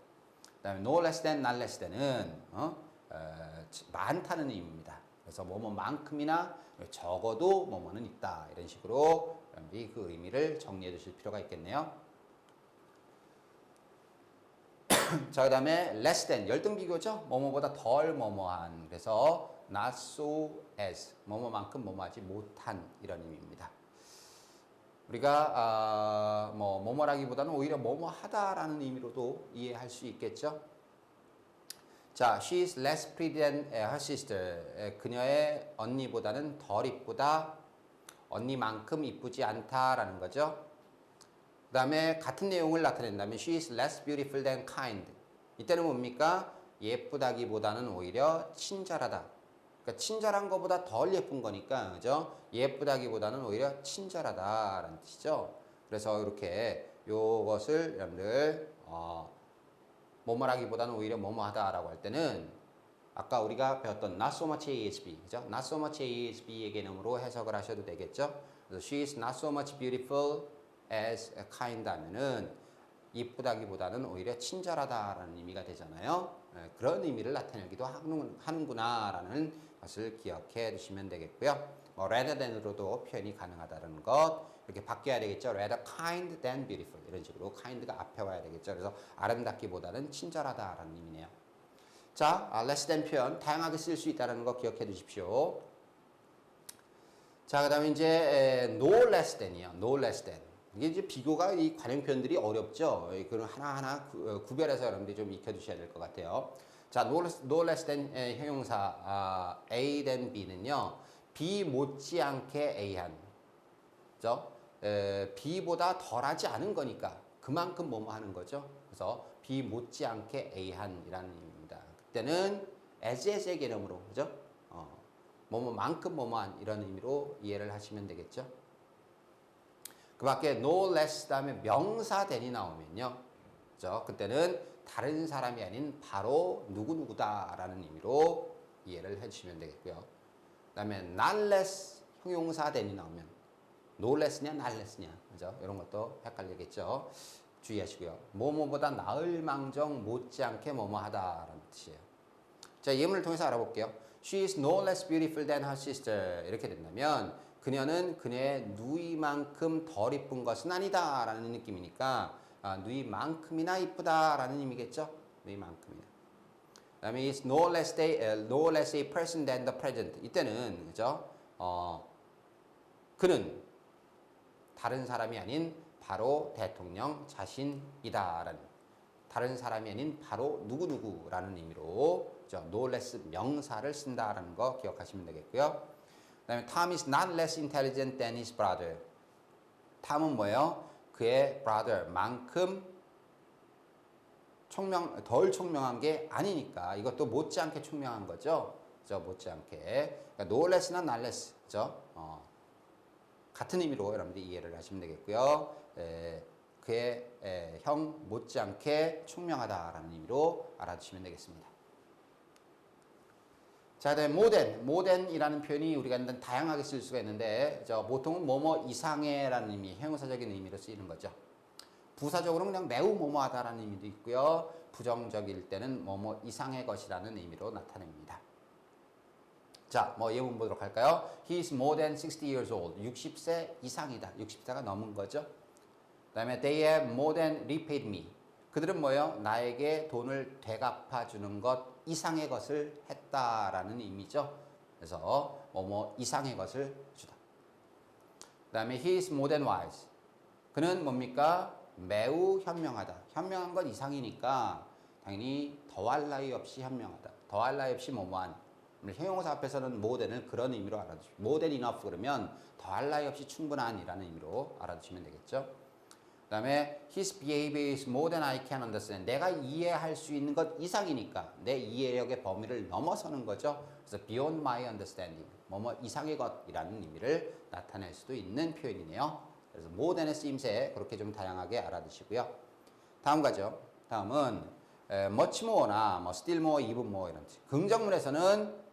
Speaker 1: 그다음에 no less than, not less than은 많다는 의미입니다. 그래서 뭐뭐만큼이나 적어도 뭐뭐는 있다. 이런 식으로 여러분들이 그 의미를 정리해 두실 필요가 있겠네요. 자, 그 다음에 less than, 열등 비교죠. 뭐뭐보다 덜 뭐뭐한. 그래서 not so as, 뭐뭐만큼 뭐뭐하지 못한 이런 의미입니다. 우리가 뭐뭐라기보다는 오히려 뭐뭐하다라는 의미로도 이해할 수 있겠죠. 자, she is less pretty than her sister. 그녀의 언니보다는 덜 이쁘다. 언니만큼 이쁘지 않다라는 거죠. 그 다음에 같은 내용을 나타낸다면 she is less beautiful than kind. 이때는 뭡니까? 예쁘다기보다는 오히려 친절하다. 그러니까 친절한 것보다 덜 예쁜 거니까, 그죠? 예쁘다기보다는 오히려 친절하다라는 뜻이죠. 그래서 이렇게 요것을 여러분들 뭐뭐라기보다는 오히려 뭐뭐하다라고 할 때는 아까 우리가 배웠던 not so much ASB, 그죠? not so much ASB의 개념으로 해석을 하셔도 되겠죠. 그래서 she is not so much beautiful as kind 하면은 이쁘다기보다는 오히려 친절하다라는 의미가 되잖아요. 그런 의미를 나타내기도 하는구나라는 것을 기억해 두시면 되겠고요. rather than으로도 표현이 가능하다는 것, 이렇게 바뀌어야 되겠죠. rather kind than beautiful 이런 식으로 kind가 앞에 와야 되겠죠. 그래서 아름답기보다는 친절하다라는 의미네요. 자, less than 표현 다양하게 쓸 수 있다는 거 기억해 두십시오. 자, 그 다음에 이제 no less than이요. no less than. 이게 이제 비교가 이 관용 표현들이 어렵죠. 그런 하나하나 구별해서 여러분들이 좀 익혀두셔야 될 것 같아요. 자, no less than 형용사 A than B는요. B 못지않게 A한. 그죠? B보다 덜하지 않은 거니까 그만큼 뭐뭐 하는 거죠. 그래서 B 못지않게 A한이라는 의미입니다. 그때는 as의 개념으로, 그죠? 뭐뭐만큼 뭐뭐한 이런 의미로 이해를 하시면 되겠죠. 그 밖에 no less 다음에 명사 than이 나오면요. 그죠? 그때는 다른 사람이 아닌 바로 누구누구다라는 의미로 이해를 해주시면 되겠고요. 그 다음에 not less 형용사 than이 나오면 no less냐 not less냐, 그죠? 이런 것도 헷갈리겠죠. 주의하시고요. 뭐뭐보다 나을 망정 못지않게 뭐뭐하다라는 뜻이에요. 자, 예문을 통해서 알아볼게요. She is no less beautiful than her sister. 이렇게 된다면 그녀는 그녀의 누이만큼 덜 이쁜 것은 아니다 라는 느낌이니까 누이만큼이나 이쁘다라는 의미겠죠. 누이만큼이나. 그 다음에 is no less a person than the president. 이때는 그죠? 그는 다른 사람이 아닌 바로 대통령 자신이다라는, 다른 사람이 아닌 바로 누구누구라는 의미로 no less 명사를 쓴다라는 거 기억하시면 되겠고요. 그 다음에 Tom is not less intelligent than his brother. 탐은 뭐예요? 그의 brother만큼 덜 총명한 게 아니니까 이것도 못지않게 총명한 거죠. 그죠? 못지않게. 그러니까 no less나 not less. 그죠? 같은 의미로 여러분들이 이해를 하시면 되겠고요. 그의 형 못지않게 총명하다라는 의미로 알아두시면 되겠습니다. 자, 그다음에 modern이라는 표현이 우리가 다양하게 쓸 수가 있는데 보통은 뭐뭐 이상해라는 의미, 형용사적인 의미로 쓰이는 거죠. 부사적으로는 그냥 매우 뭐뭐하다라는 의미도 있고요. 부정적일 때는 뭐뭐 이상의 것이라는 의미로 나타냅니다. 자, 뭐 예문 보도록 할까요? He is more than 60 years old. 60세 이상이다. 60세가 넘은 거죠. 그 다음에 they have more than repaid me. 그들은 뭐예요? 나에게 돈을 되갚아 주는 것 이상의 것을 했다라는 의미죠. 그래서 뭐뭐 이상의 것을 주다. 그 다음에 he is more than wise. 그는 뭡니까? 매우 현명하다. 현명한 건 이상이니까 당연히 더할 나위 없이 현명하다. 더할 나위 없이 뭐뭐한. 형용사 앞에서는 more than을 그런 의미로 알아두시면, more than enough 그러면 더할 나위 없이 충분한이라는 의미로 알아두시면 되겠죠. 그 다음에 his behavior is more than I can understand. 내가 이해할 수 있는 것 이상이니까 내 이해력의 범위를 넘어서는 거죠. 그래서 beyond my understanding, 뭐뭐 이상의 것이라는 의미를 나타낼 수도 있는 표현이네요. 그래서 more than의 쓰임새 그렇게 좀 다양하게 알아두시고요. 다음 가죠. 다음은 much more나 뭐 still more, even more 이런 뜻. 긍정문에서는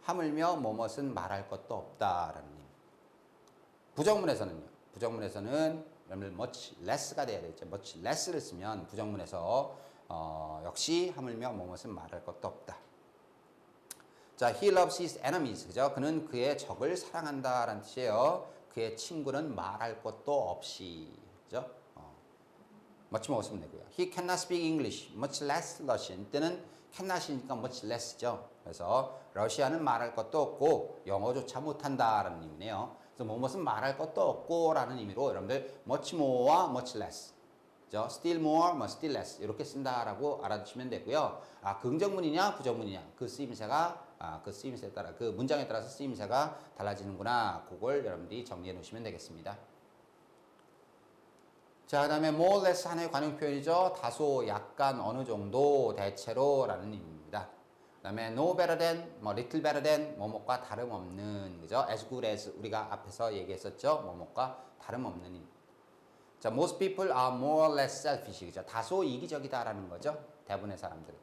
Speaker 1: 하물며 뭐뭇은 말할 것도 없다라는 의미. 부정문에서는요. 부정문에서는 여러분들 much less가 돼야 되겠죠. much less를 쓰면 부정문에서 역시 하물며 뭐뭇은 말할 것도 없다. 자, he loves his enemies. 그죠? 그는 그의 적을 사랑한다라는 뜻이에요. 그의 친구는 말할 것도 없이. 그죠? much more 쓰면 되고요. He cannot speak English, much less Russian. 이때는 cannot이니까 much less죠. 그래서 러시아는 말할 것도 없고 영어조차 못한다라는 의미네요. 그래서 뭐뭇은 말할 것도 없고라는 의미로 여러분들 much more와 much less, 그죠? still more, still less 이렇게 쓴다라고 알아두시면 되고요. 긍정문이냐 부정문이냐 그 쓰임새가 그 쓰임새에 따라 그 문장에 따라서 쓰임새가 달라지는구나. 그걸 여러분들이 정리해 놓으시면 되겠습니다. 자, 그 다음에 more or less 하나의 관용 표현이죠. 다소, 약간, 어느 정도, 대체로라는 의미입니다. 그 다음에 no better than, little better than, 뭐뭐과 다름없는, 그죠? as good as 우리가 앞에서 얘기했었죠. 뭐뭐과 다름없는 의미. 자, most people are more or less selfish, 그죠? 다소 이기적이다라는 거죠. 대부분의 사람들은.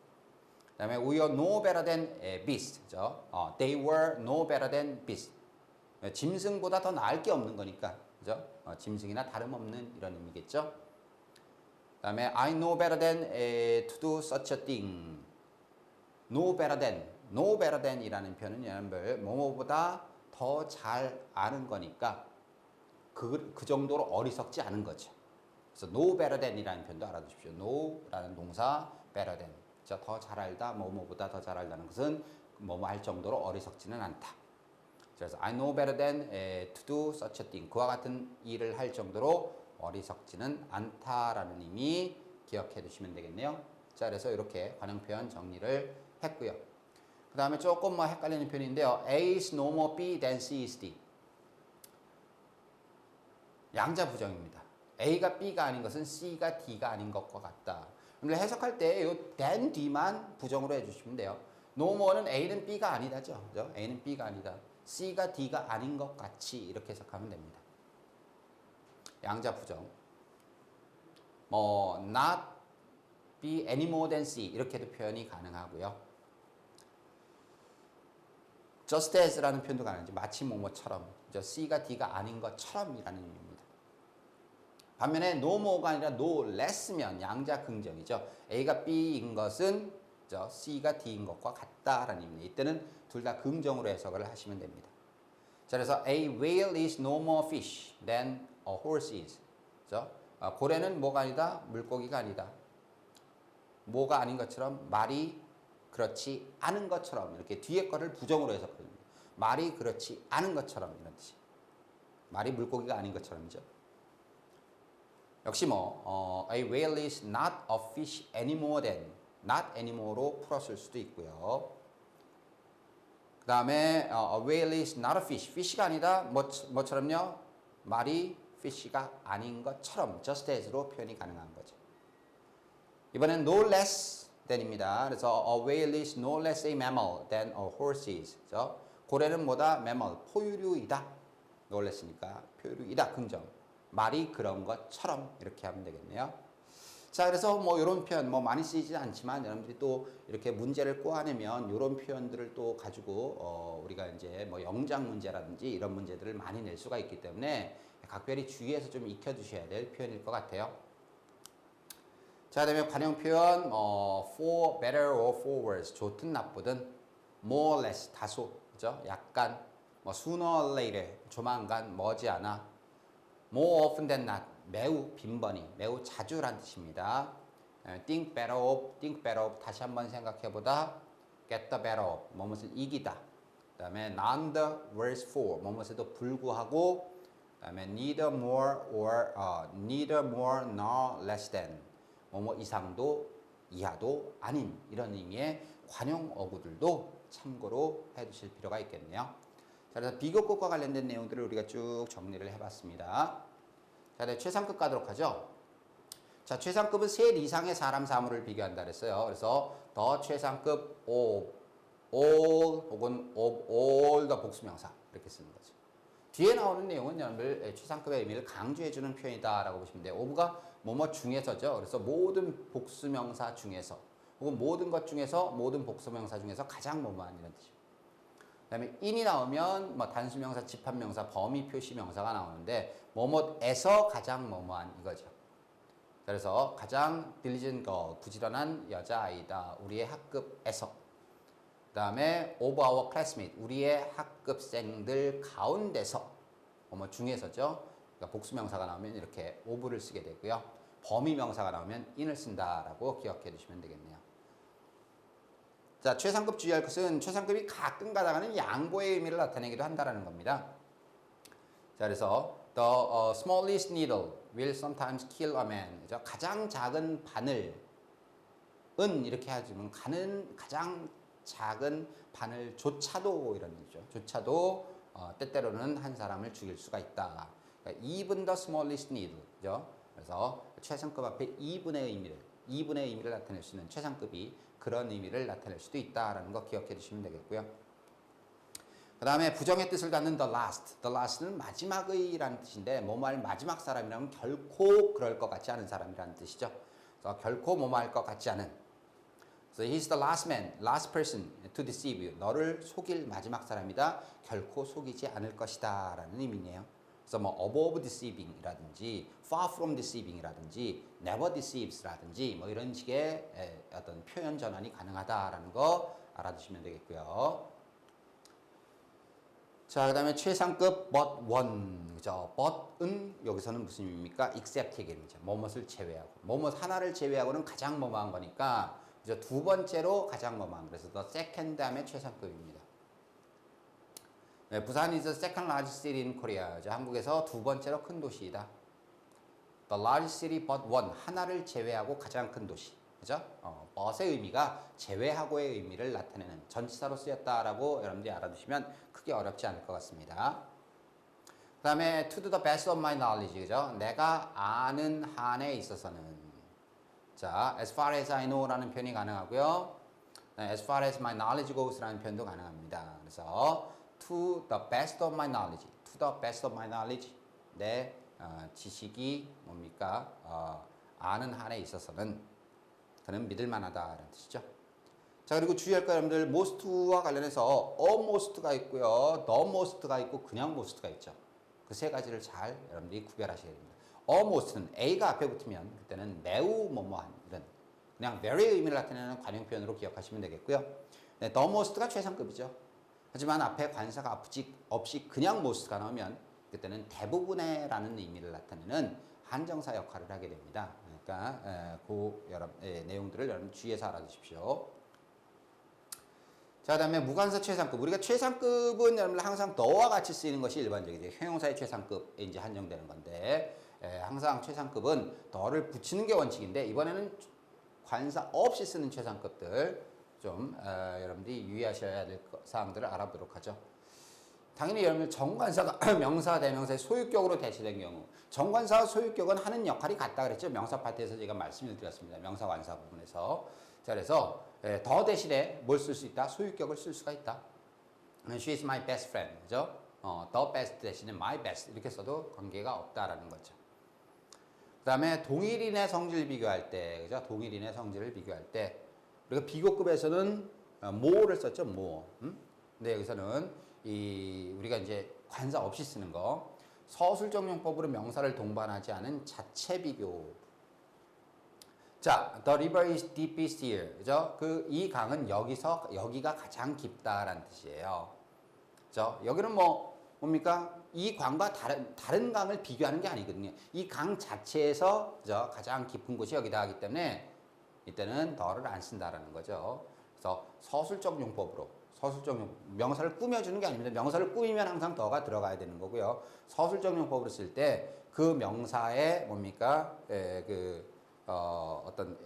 Speaker 1: 그 다음에 we are no better than beast, 그죠? They were no better than beast. 짐승보다 더 나을 게 없는 거니까. 그죠? 짐승이나 다름없는 이런 의미겠죠. 그 다음에 I know better than to do such a thing. know better than 이라는 표현은 여러분들 뭐뭐보다 더 잘 아는 거니까 그 정도로 어리석지 않은 거죠. 그래서 know better than 이라는 표현도 알아두십시오. know라는 동사 better than. 더 잘 알다, 뭐뭐보다 더 잘 알다는 것은 뭐뭐 할 정도로 어리석지는 않다. 그래서 I know better than to do such a thing. 그와 같은 일을 할 정도로 어리석지는 않다라는 의미 기억해 두시면 되겠네요. 자, 그래서 이렇게 관용 표현 정리를 했고요. 그 다음에 조금 뭐 헷갈리는 표현인데요. A is no more B than C is D. 양자 부정입니다. A가 B가 아닌 것은 C가 D가 아닌 것과 같다. 그런데 해석할 때 이 than D만 부정으로 해주시면 돼요. no more는 A는 B가 아니다죠. 그죠? A는 B가 아니다. C가 D가 아닌 것 같이 이렇게 해석하면 됩니다. 양자 부정. 뭐 not be any more than C 이렇게도 표현이 가능하고요. just as라는 표현도 가능하죠. 마치 뭐뭐처럼. C가 D가 아닌 것처럼이라는 의미입니다. 반면에 no more가 아니라 no less면 양자 긍정이죠. A가 B인 것은 C가 D인 것과 같다라는 의미입니다. 이때는 둘 다 긍정으로 해석을 하시면 됩니다. 자, 그래서 a whale is no more fish than a horse is. 그죠? 고래는 뭐가 아니다? 물고기가 아니다. 뭐가 아닌 것처럼 말이 그렇지 않은 것처럼 이렇게 뒤에 거를 부정으로 해석합니다. 말이 그렇지 않은 것처럼 이런 뜻이. 말이 물고기가 아닌 것처럼이죠. 역시 a whale is not a fish anymore than not anymore로 풀었을 수도 있고요. 그 다음에 a whale is not a fish. fish가 아니다. 뭐처럼요? 말이 fish가 아닌 것처럼 just as로 표현이 가능한 거죠. 이번엔 no less than입니다. 그래서 a whale is no less a mammal than a horse is. 그래서 고래는 뭐다? mammal, 포유류이다. no less니까 포유류이다. 긍정. 말이 그런 것처럼 이렇게 하면 되겠네요. 자, 그래서 뭐 이런 표현 많이 쓰이지 않지만 여러분들이 또 이렇게 문제를 꼬아내면 이런 표현들을 또 가지고 우리가 이제 뭐 영작 문제라든지 이런 문제들을 많이 낼 수가 있기 때문에 각별히 주의해서 좀 익혀두셔야 될 표현일 것 같아요. 자, 그다음에 관용 표현 for better or for worse 좋든 나쁘든 more or less 다소 그죠? 약간 sooner or later 조만간 머지않아 more often than not 매우 빈번히 매우 자주란 뜻입니다. think better of 다시 한번 생각해보다 get the better of 뭐뭇을 이기다. 그 다음에 none the worse for 뭐뭇에도 불구하고 그 다음에 neither more nor less than 뭐뭐 이상도 이하도 아닌 이런 의미의 관용 어구들도 참고로 해두실 필요가 있겠네요. 자, 그래서 비교급과 관련된 내용들을 우리가 쭉 정리를 해봤습니다. 자, 네, 최상급 가도록 하죠. 자, 최상급은 셋 이상의 사람 사물을 비교한다 그랬어요. 그래서 더 최상급 of all 혹은 of all the 복수명사 이렇게 쓰는 거죠. 뒤에 나오는 내용은 여러분들 최상급의 의미를 강조해주는 표현이다라고 보시면 돼요. of가 뭐뭐 중에서죠. 그래서 모든 복수명사 중에서 혹은 모든 것 중에서 모든 복수명사 중에서 가장 뭐뭐한 이런 뜻입니다. 그 다음에 in이 나오면 단수명사, 집합명사, 범위 표시명사가 나오는데 뭐뭐에서 가장 뭐뭐한 이거죠. 그래서 가장 diligent girl, 부지런한 여자아이다. 우리의 학급에서. 그 다음에 of our classmate, 우리의 학급생들 가운데서 뭐뭐 중에서죠. 그러니까 복수명사가 나오면 이렇게 of를 쓰게 되고요. 범위명사가 나오면 in을 쓴다라고 기억해 두시면 되겠네요. 자, 최상급 주의할 것은 최상급이 가끔 가다가는 양보의 의미를 나타내기도 한다는 겁니다. 자, 그래서 the smallest needle will sometimes kill a man. 가장 작은 바늘은 이렇게 하지만 가장 작은 바늘조차도 이런 얘기죠. 조차도 때때로는 한 사람을 죽일 수가 있다. 그러니까 even the smallest needle. 그죠? 그래서 최상급 앞에 even의 의미를 나타낼 수 있는 최상급이 그런 의미를 나타낼 수도 있다라는 거 기억해 두시면 되겠고요. 그 다음에 부정의 뜻을 갖는 the last. the last는 마지막의라는 뜻인데 뭐뭐할 마지막 사람이라면 결코 그럴 것 같지 않은 사람이라는 뜻이죠. 그래서 결코 뭐뭐할 것 같지 않은. So he's the last man, last person to deceive you. 너를 속일 마지막 사람이다. 결코 속이지 않을 것이다 라는 의미네요. 그래서 above deceiving이라든지 far from deceiving이라든지 never deceives라든지 이런 식의 어떤 표현 전환이 가능하다라는 거 알아두시면 되겠고요. 자, 그 다음에 최상급 but one. 그죠? but은 여기서는 무슨 의미입니까? except 얘기입니다. 뭐뭇을 제외하고. 뭐뭇 하나를 제외하고는 가장 뭐뭐한 거니까 그죠? 두 번째로 가장 뭐만 그래서 the second 다음에 최상급입니다. 네, 부산 is the second largest city in Korea. 그죠? 한국에서 두 번째로 큰 도시이다. The largest city but one. 하나를 제외하고 가장 큰 도시. 그죠? but의 의미가 제외하고의 의미를 나타내는 전치사로 쓰였다라고 여러분들이 알아두시면 크게 어렵지 않을 것 같습니다. 그 다음에 to the best of my knowledge. 그죠? 내가 아는 한에 있어서는. 자, as far as I know 라는 표현이 가능하고요. as far as my knowledge goes 라는 표현도 가능합니다. 그래서 to the best of my knowledge. to the best of my knowledge. 내 지식이 뭡니까? 아는 한에 있어서는 그는 믿을 만하다라는 뜻이죠. 자, 그리고 주의할 거 여러분들 most와 관련해서 almost가 있고요. the most가 있고 그냥 most가 있죠. 그 세 가지를 잘 여러분들이 구별하셔야 됩니다. almost는 A가 앞에 붙으면 그때는 매우 뭐뭐한 이런 그냥 very의 의미를 나타내는 관용 표현으로 기억하시면 되겠고요. 네, the most가 최상급이죠. 하지만 앞에 관사가 없이 그냥 most가 나오면 그때는 대부분의라는 의미를 나타내는 한정사 역할을 하게 됩니다. 그러니까 그 내용들을 여러분 주의해서 알아두십시오. 자, 그다음에 무관사 최상급. 우리가 최상급은 여러분들 항상 더와 같이 쓰이는 것이 일반적이죠. 형용사의 최상급에 이제 한정되는 건데 항상 최상급은 더를 붙이는 게 원칙인데 이번에는 관사 없이 쓰는 최상급들 좀 여러분들이 유의하셔야 될 사항들을 알아보도록 하죠. 당연히 여러분 정관사가 명사, 대명사의 소유격으로 대체된 경우 정관사와 소유격은 하는 역할이 같다 그랬죠. 명사 파트에서 제가 말씀을 드렸습니다. 명사 관사 부분에서. 자, 그래서 더 대신에 뭘 쓸 수 있다? 소유격을 쓸 수가 있다. She is my best friend. 그죠? the best 대신에 my best 이렇게 써도 관계가 없다라는 거죠. 그 다음에 동일인의 성질 비교할 때, 그죠? 동일인의 성질을 비교할 때 우리가 비교급에서는 more를 썼죠. more. 근데 여기서는 우리가 이제 관사 없이 쓰는 거 서술적 용법으로 명사를 동반하지 않은 자체 비교. 자, the river is deepest here. 그죠? 이 강은 여기가 가장 깊다라는 뜻이에요. 그죠? 여기는 뭡니까? 이 강과 다른 강을 비교하는 게 아니거든요. 이 강 자체에서 그죠? 가장 깊은 곳이 여기다 하기 때문에 이때는 더를 안 쓴다라는 거죠. 그래서 서술적 용법으로 명사를 꾸며주는 게 아닙니다. 명사를 꾸미면 항상 더가 들어가야 되는 거고요. 서술적 용법으로 쓸 때 그 명사의 뭡니까? 어떤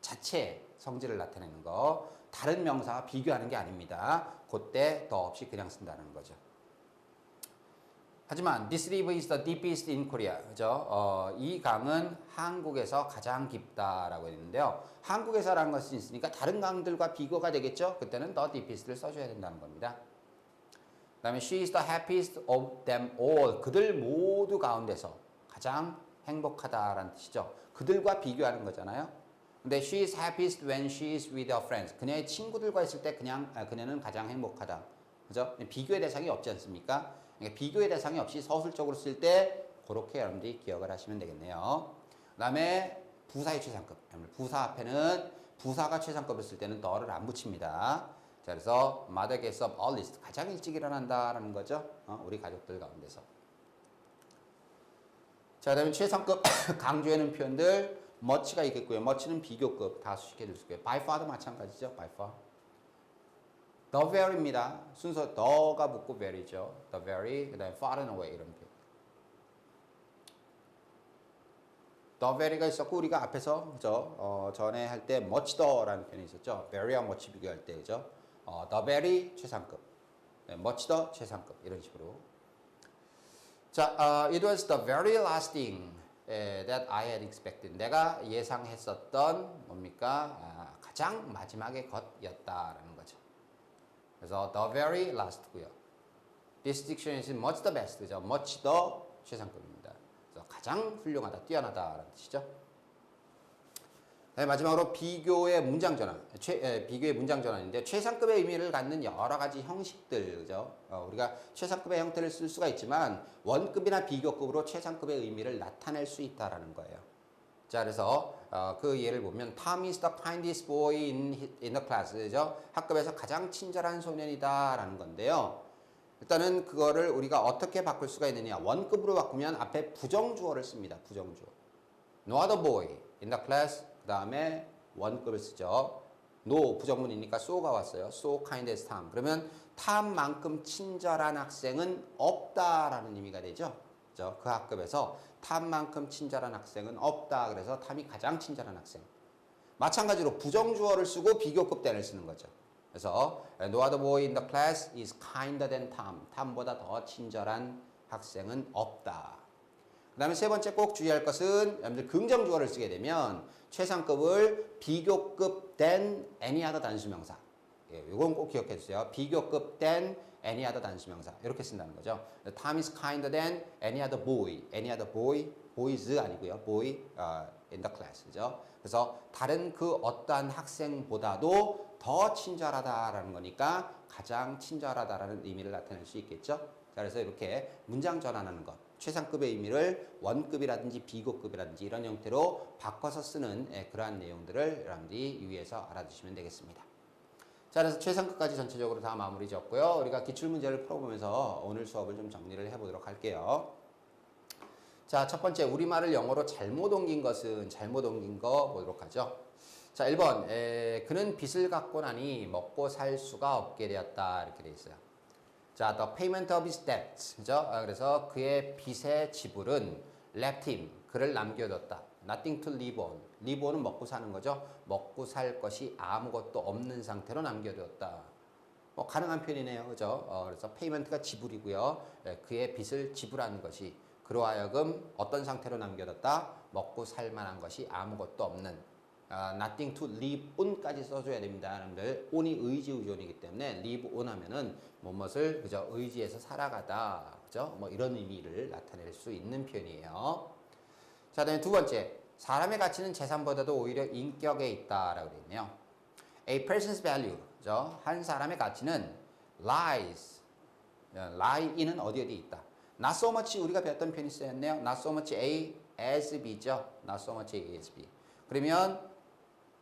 Speaker 1: 자체 성질을 나타내는 거 다른 명사와 비교하는 게 아닙니다. 그때 더 없이 그냥 쓴다는 거죠. 하지만 this river is the deepest in Korea. 그죠? 이 강은 한국에서 가장 깊다라고 했는데요. 한국에서라는 것이 있으니까 다른 강들과 비교가 되겠죠? 그때는 the deepest를 써줘야 된다는 겁니다. 그 다음에 she is the happiest of them all. 그들 모두 가운데서 가장 행복하다라는 뜻이죠. 그들과 비교하는 거잖아요. 근데 she is happiest when she is with her friends. 그녀의 친구들과 있을 때 그녀는 가장 행복하다. 그죠? 비교의 대상이 없지 않습니까? 그러니까 비교의 대상이 없이 서술적으로 쓸 때 그렇게 여러분들이 기억을 하시면 되겠네요. 그 다음에 부사의 최상급. 부사 앞에는 부사가 최상급을 쓸 때는 더를 안 붙입니다. 자, 그래서 mother gets up earliest. 가장 일찍 일어난다라는 거죠. 우리 가족들 가운데서. 자, 그다음에 최상급 강조하는 표현들 much가 있겠고요. much는 비교급 다 수식해 줄 수 있고요. by far도 마찬가지죠. by far. the very입니다. 순서 the가 붙고 very죠. the very 그다음에 far and away 이런 표현. the very가 있었고 우리가 앞에서 그죠? 전에 할 때 much the라는 표현이 있었죠. very와 much 비교할 때 그죠? the very 최상급, much the 최상급 이런 식으로. 자, it was the very last thing that I had expected. 내가 예상했었던 뭡니까? 가장 마지막의 것이었다라는 거죠. 그래서 the very last고요. This dictionary is much the best. 그죠? much the 최상급입니다. 그래서 가장 훌륭하다, 뛰어나다라는 뜻이죠. 네, 마지막으로 비교의 문장 전환. 비교의 문장 전환인데 최상급의 의미를 갖는 여러 가지 형식들, 그죠? 우리가 최상급의 형태를 쓸 수가 있지만 원급이나 비교급으로 최상급의 의미를 나타낼 수 있다라는 거예요. 자, 그래서 그 예를 보면 Tom is the kindest boy in the class. 그죠? 학급에서 가장 친절한 소년이다라는 건데요. 일단은 그거를 우리가 어떻게 바꿀 수가 있느냐? 원급으로 바꾸면 앞에 부정주어를 씁니다. 부정주어. No other boy in the class. 그 다음에 원급을 쓰죠. no 부정문이니까 so가 왔어요. so kind as Tom. 그러면 탐만큼 친절한 학생은 없다라는 의미가 되죠. 그죠? 그 학급에서 탐만큼 친절한 학생은 없다. 그래서 탐이 가장 친절한 학생. 마찬가지로 부정주어를 쓰고 비교급 than을 쓰는 거죠. 그래서 no other boy in the class is kinder than Tom. 탐보다 더 친절한 학생은 없다. 그 다음에 세 번째 꼭 주의할 것은 여러분들 긍정주어를 쓰게 되면 최상급을 비교급 than any other 단수명사. 예, 이건 꼭 기억해 주세요. 비교급 than any other 단수명사. 이렇게 쓴다는 거죠. Tom is kinder than any other boy. any other boy, boys 아니고요. boy in the class. 그죠? 그래서 다른 그 어떠한 학생보다도 더 친절하다라는 거니까 가장 친절하다라는 의미를 나타낼 수 있겠죠. 자, 그래서 이렇게 문장 전환하는 것. 최상급의 의미를 원급이라든지 비고급이라든지 이런 형태로 바꿔서 쓰는 그러한 내용들을 여러분들이 유의해서 알아두시면 되겠습니다. 자, 그래서 최상급까지 전체적으로 다 마무리 지었고요. 우리가 기출문제를 풀어보면서 오늘 수업을 좀 정리를 해보도록 할게요. 자, 첫 번째 우리말을 영어로 잘못 옮긴 것은 잘못 옮긴 거 보도록 하죠. 자, 1번 그는 빚을 갚고 나니 먹고 살 수가 없게 되었다 이렇게 돼 있어요. 자, the payment of his debts. 그죠? 그래서 그의 빚의 지불은 left him. 그를 남겨뒀다. Nothing to live on. live on은 먹고 사는 거죠. 먹고 살 것이 아무것도 없는 상태로 남겨뒀다. 뭐 가능한 표현이네요. 그죠? 그래서 payment가 지불이고요. 그의 빚을 지불하는 것이 그로 하여금 어떤 상태로 남겨뒀다? 먹고 살 만한 것이 아무것도 없는 nothing to live on까지 써줘야 됩니다. 여러분들 on이 의지 의존이기 때문에 live on 하면은 무엇을 그죠 의지해서 살아가다 그죠 뭐 이런 의미를 나타낼 수 있는 표현이에요. 자, 그다음에 두 번째 사람의 가치는 재산보다도 오히려 인격에 있다라고 그랬네요. A person's value 그죠 한 사람의 가치는 lies lie는 어디 있다. Not so much 우리가 배웠던 표현이 쓰였네요. Not so much A as B죠. Not so much A as B. 그러면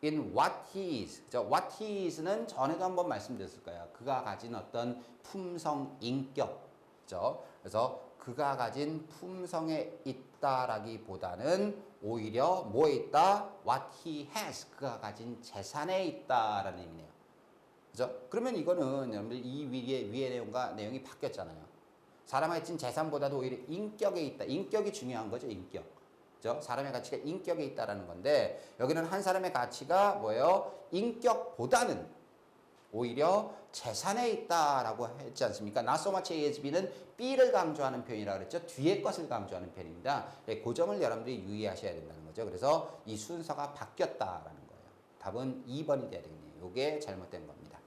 Speaker 1: in what he is. what he is는 전에도 한번 말씀드렸을 거예요. 그가 가진 어떤 품성, 인격. 그죠? 그래서 그가 가진 품성에 있다라기보다는 오히려 뭐에 있다? What he has. 그가 가진 재산에 있다라는 의미네요. 그죠? 그러면 이거는 여러분들 이 위의 내용과 내용이 바뀌었잖아요. 사람의 가진 재산보다도 오히려 인격에 있다. 인격이 중요한 거죠, 인격. 사람의 가치가 인격에 있다라는 건데 여기는 한 사람의 가치가 뭐예요? 인격보다는 오히려 재산에 있다라고 했지 않습니까? Not so much A as B는 B를 강조하는 표현이라고 그랬죠. 뒤에 것을 강조하는 표현입니다. 그 점을 여러분들이 유의하셔야 된다는 거죠. 그래서 이 순서가 바뀌었다라는 거예요. 답은 2번이 돼야 되겠네요. 이게 잘못된 겁니다.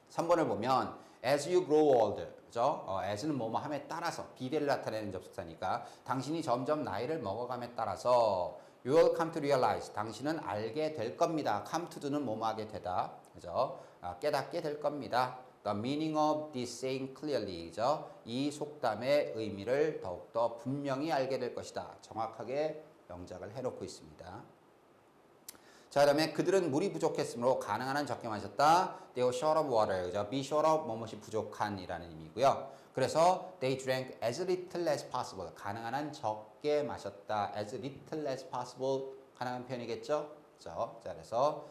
Speaker 1: 3번을 보면 as you grow older 그죠? as는 뭐뭐 함에 따라서 비례를 나타내는 접속사니까 당신이 점점 나이를 먹어감에 따라서 you will come to realize 당신은 알게 될 겁니다. come to do는 뭐뭐 하게 되다. 그죠? 깨닫게 될 겁니다. The meaning of this saying clearly 그죠? 이 속담의 의미를 더욱더 분명히 알게 될 것이다. 정확하게 명작을 해놓고 있습니다. 자, 그다음에 그들은 물이 부족했으므로 가능한 한 적게 마셨다. They were short of water. 그죠? Be short of 뭐뭇이 부족한이라는 의미고요. 그래서 they drank as little as possible. 가능한 한 적게 마셨다. As little as possible. 가능한 표현이겠죠? 그죠? 자, 그래서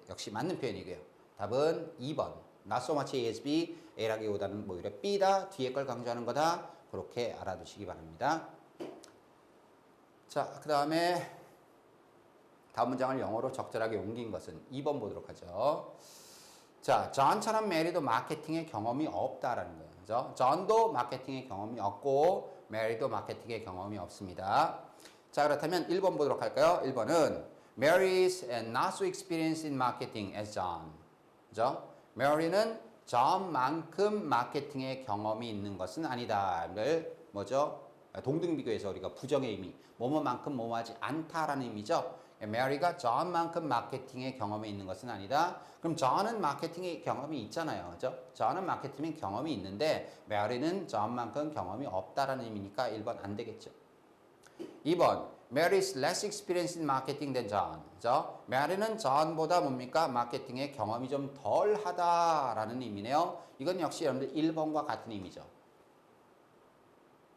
Speaker 1: 역시 맞는 표현이고요. 답은 2번. Not so much A as B. A라기보다는 오히려 B다. 뒤에 걸 강조하는 거다. 그렇게 알아두시기 바랍니다. 자, 그 다음에 다음 문장을 영어로 적절하게 옮긴 것은 2번 보도록 하죠. 자, 존처럼 메리도 마케팅의 경험이 없다라는 거예요. 그죠? 존도 마케팅의 경험이 없고 메리도 마케팅의 경험이 없습니다. 자, 그렇다면 1번 보도록 할까요? 1번은 Mary is not so experienced in marketing as John. 그죠? Mary는 John만큼 마케팅의 경험이 있는 것은 아니다. 뭐죠? 동등비교에서 우리가 부정의 의미, 뭐뭐만큼 뭐뭐하지 않다라는 의미죠. 메리가 존만큼 마케팅의 경험이 있는 것은 아니다. 그럼 존은 마케팅의 경험이 있잖아요. 그죠? 존은 마케팅의 경험이 있는데 메리는 존만큼 경험이 없다라는 의미니까 1번 안 되겠죠. 2번 Mary is less experienced in marketing than John. 그죠? 메리는 존보다 뭡니까? 마케팅의 경험이 좀 덜하다라는 의미네요. 이건 역시 여러분들 1번과 같은 의미죠.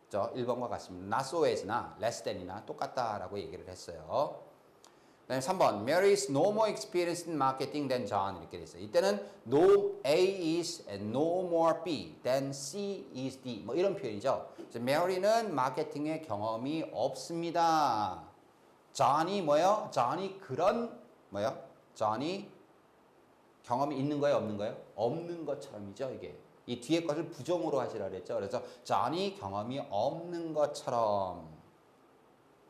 Speaker 1: 그죠? 1번과 같습니다. Not so as나 less than이나 똑같다라고 얘기를 했어요. 그다음에 3번 Mary is no more experienced in marketing than John 이렇게 돼 있어요. 이때는 no A is and no more B than C is D 뭐 이런 표현이죠. 그래서 Mary는 마케팅에 경험이 없습니다. John이 뭐예요? John이 그런 뭐예요? John이 경험이 있는 거예요, 없는 거예요? 없는 것처럼이죠, 이게. 이 뒤에 것을 부정으로 하시라 그랬죠. 그래서 John이 경험이 없는 것처럼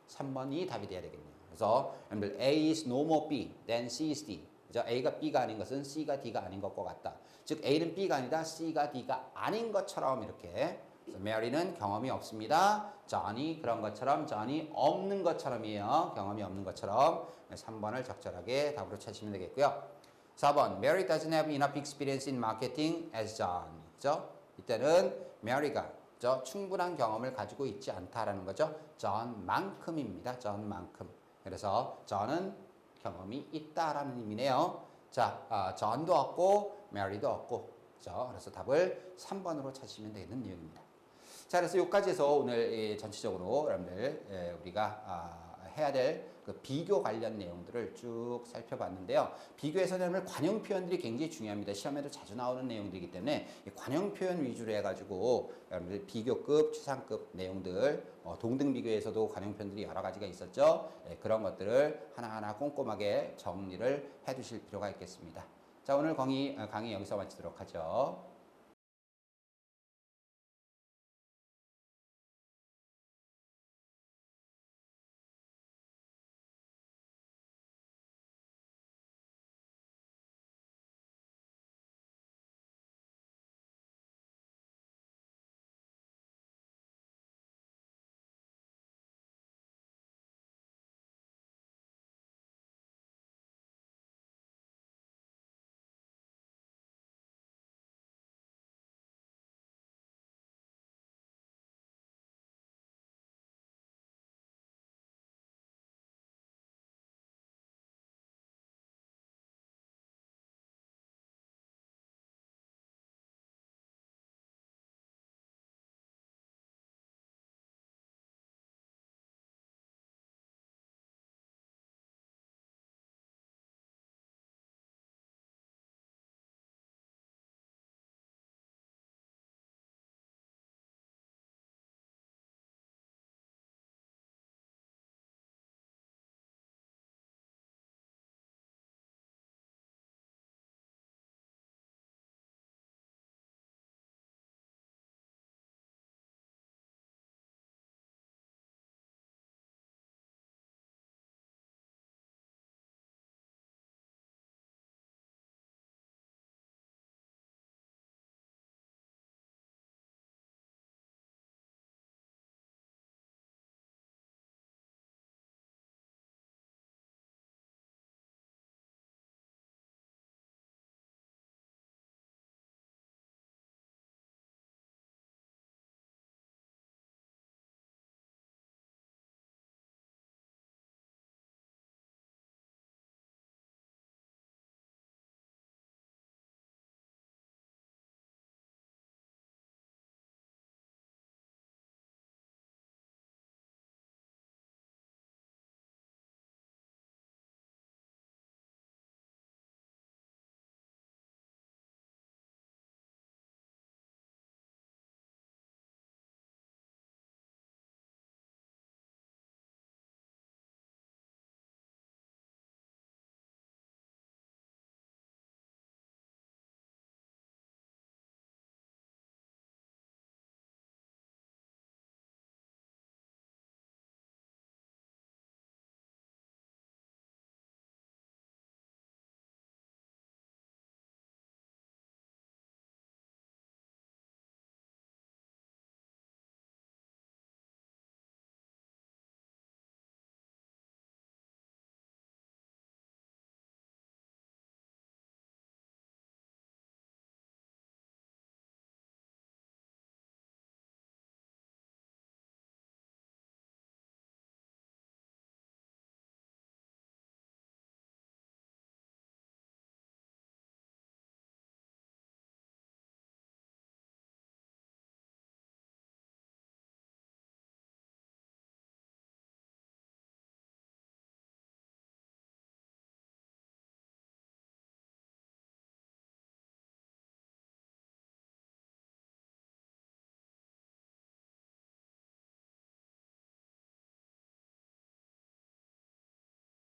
Speaker 1: 3번이 답이 돼야 되겠네요. 그래서 여러분들 A is no more B, then C is D. 그죠? A가 B가 아닌 것은 C가 D가 아닌 것과 같다. 즉 A는 B가 아니다, C가 D가 아닌 것처럼 이렇게. 그래서 Mary는 경험이 없습니다. John이 그런 것처럼, John이 없는 것처럼이에요. 경험이 없는 것처럼. 3번을 적절하게 답으로 찾으시면 되겠고요. 4번 Mary doesn't have enough experience in marketing as John. 그죠? 이때는 Mary가 충분한 경험을 가지고 있지 않다라는 거죠. John만큼입니다. John만큼. 그래서 John은 경험이 있다라는 의미네요. 자, John도 없고 Mary도 없고. 그죠? 그래서 답을 3번으로 찾으시면 되는 내용입니다. 자, 그래서 여기까지 해서 오늘 전체적으로 여러분들 우리가 해야 될 그 비교 관련 내용들을 쭉 살펴봤는데요. 비교에서는 여러분들 관용 표현들이 굉장히 중요합니다. 시험에도 자주 나오는 내용들이기 때문에 이 관용 표현 위주로 해가지고 여러분들 비교급, 추상급 내용들, 동등 비교에서도 관용 표현들이 여러 가지가 있었죠. 그런 것들을 하나하나 꼼꼼하게 정리를 해두실 필요가 있겠습니다. 자, 오늘 강의 여기서 마치도록 하죠.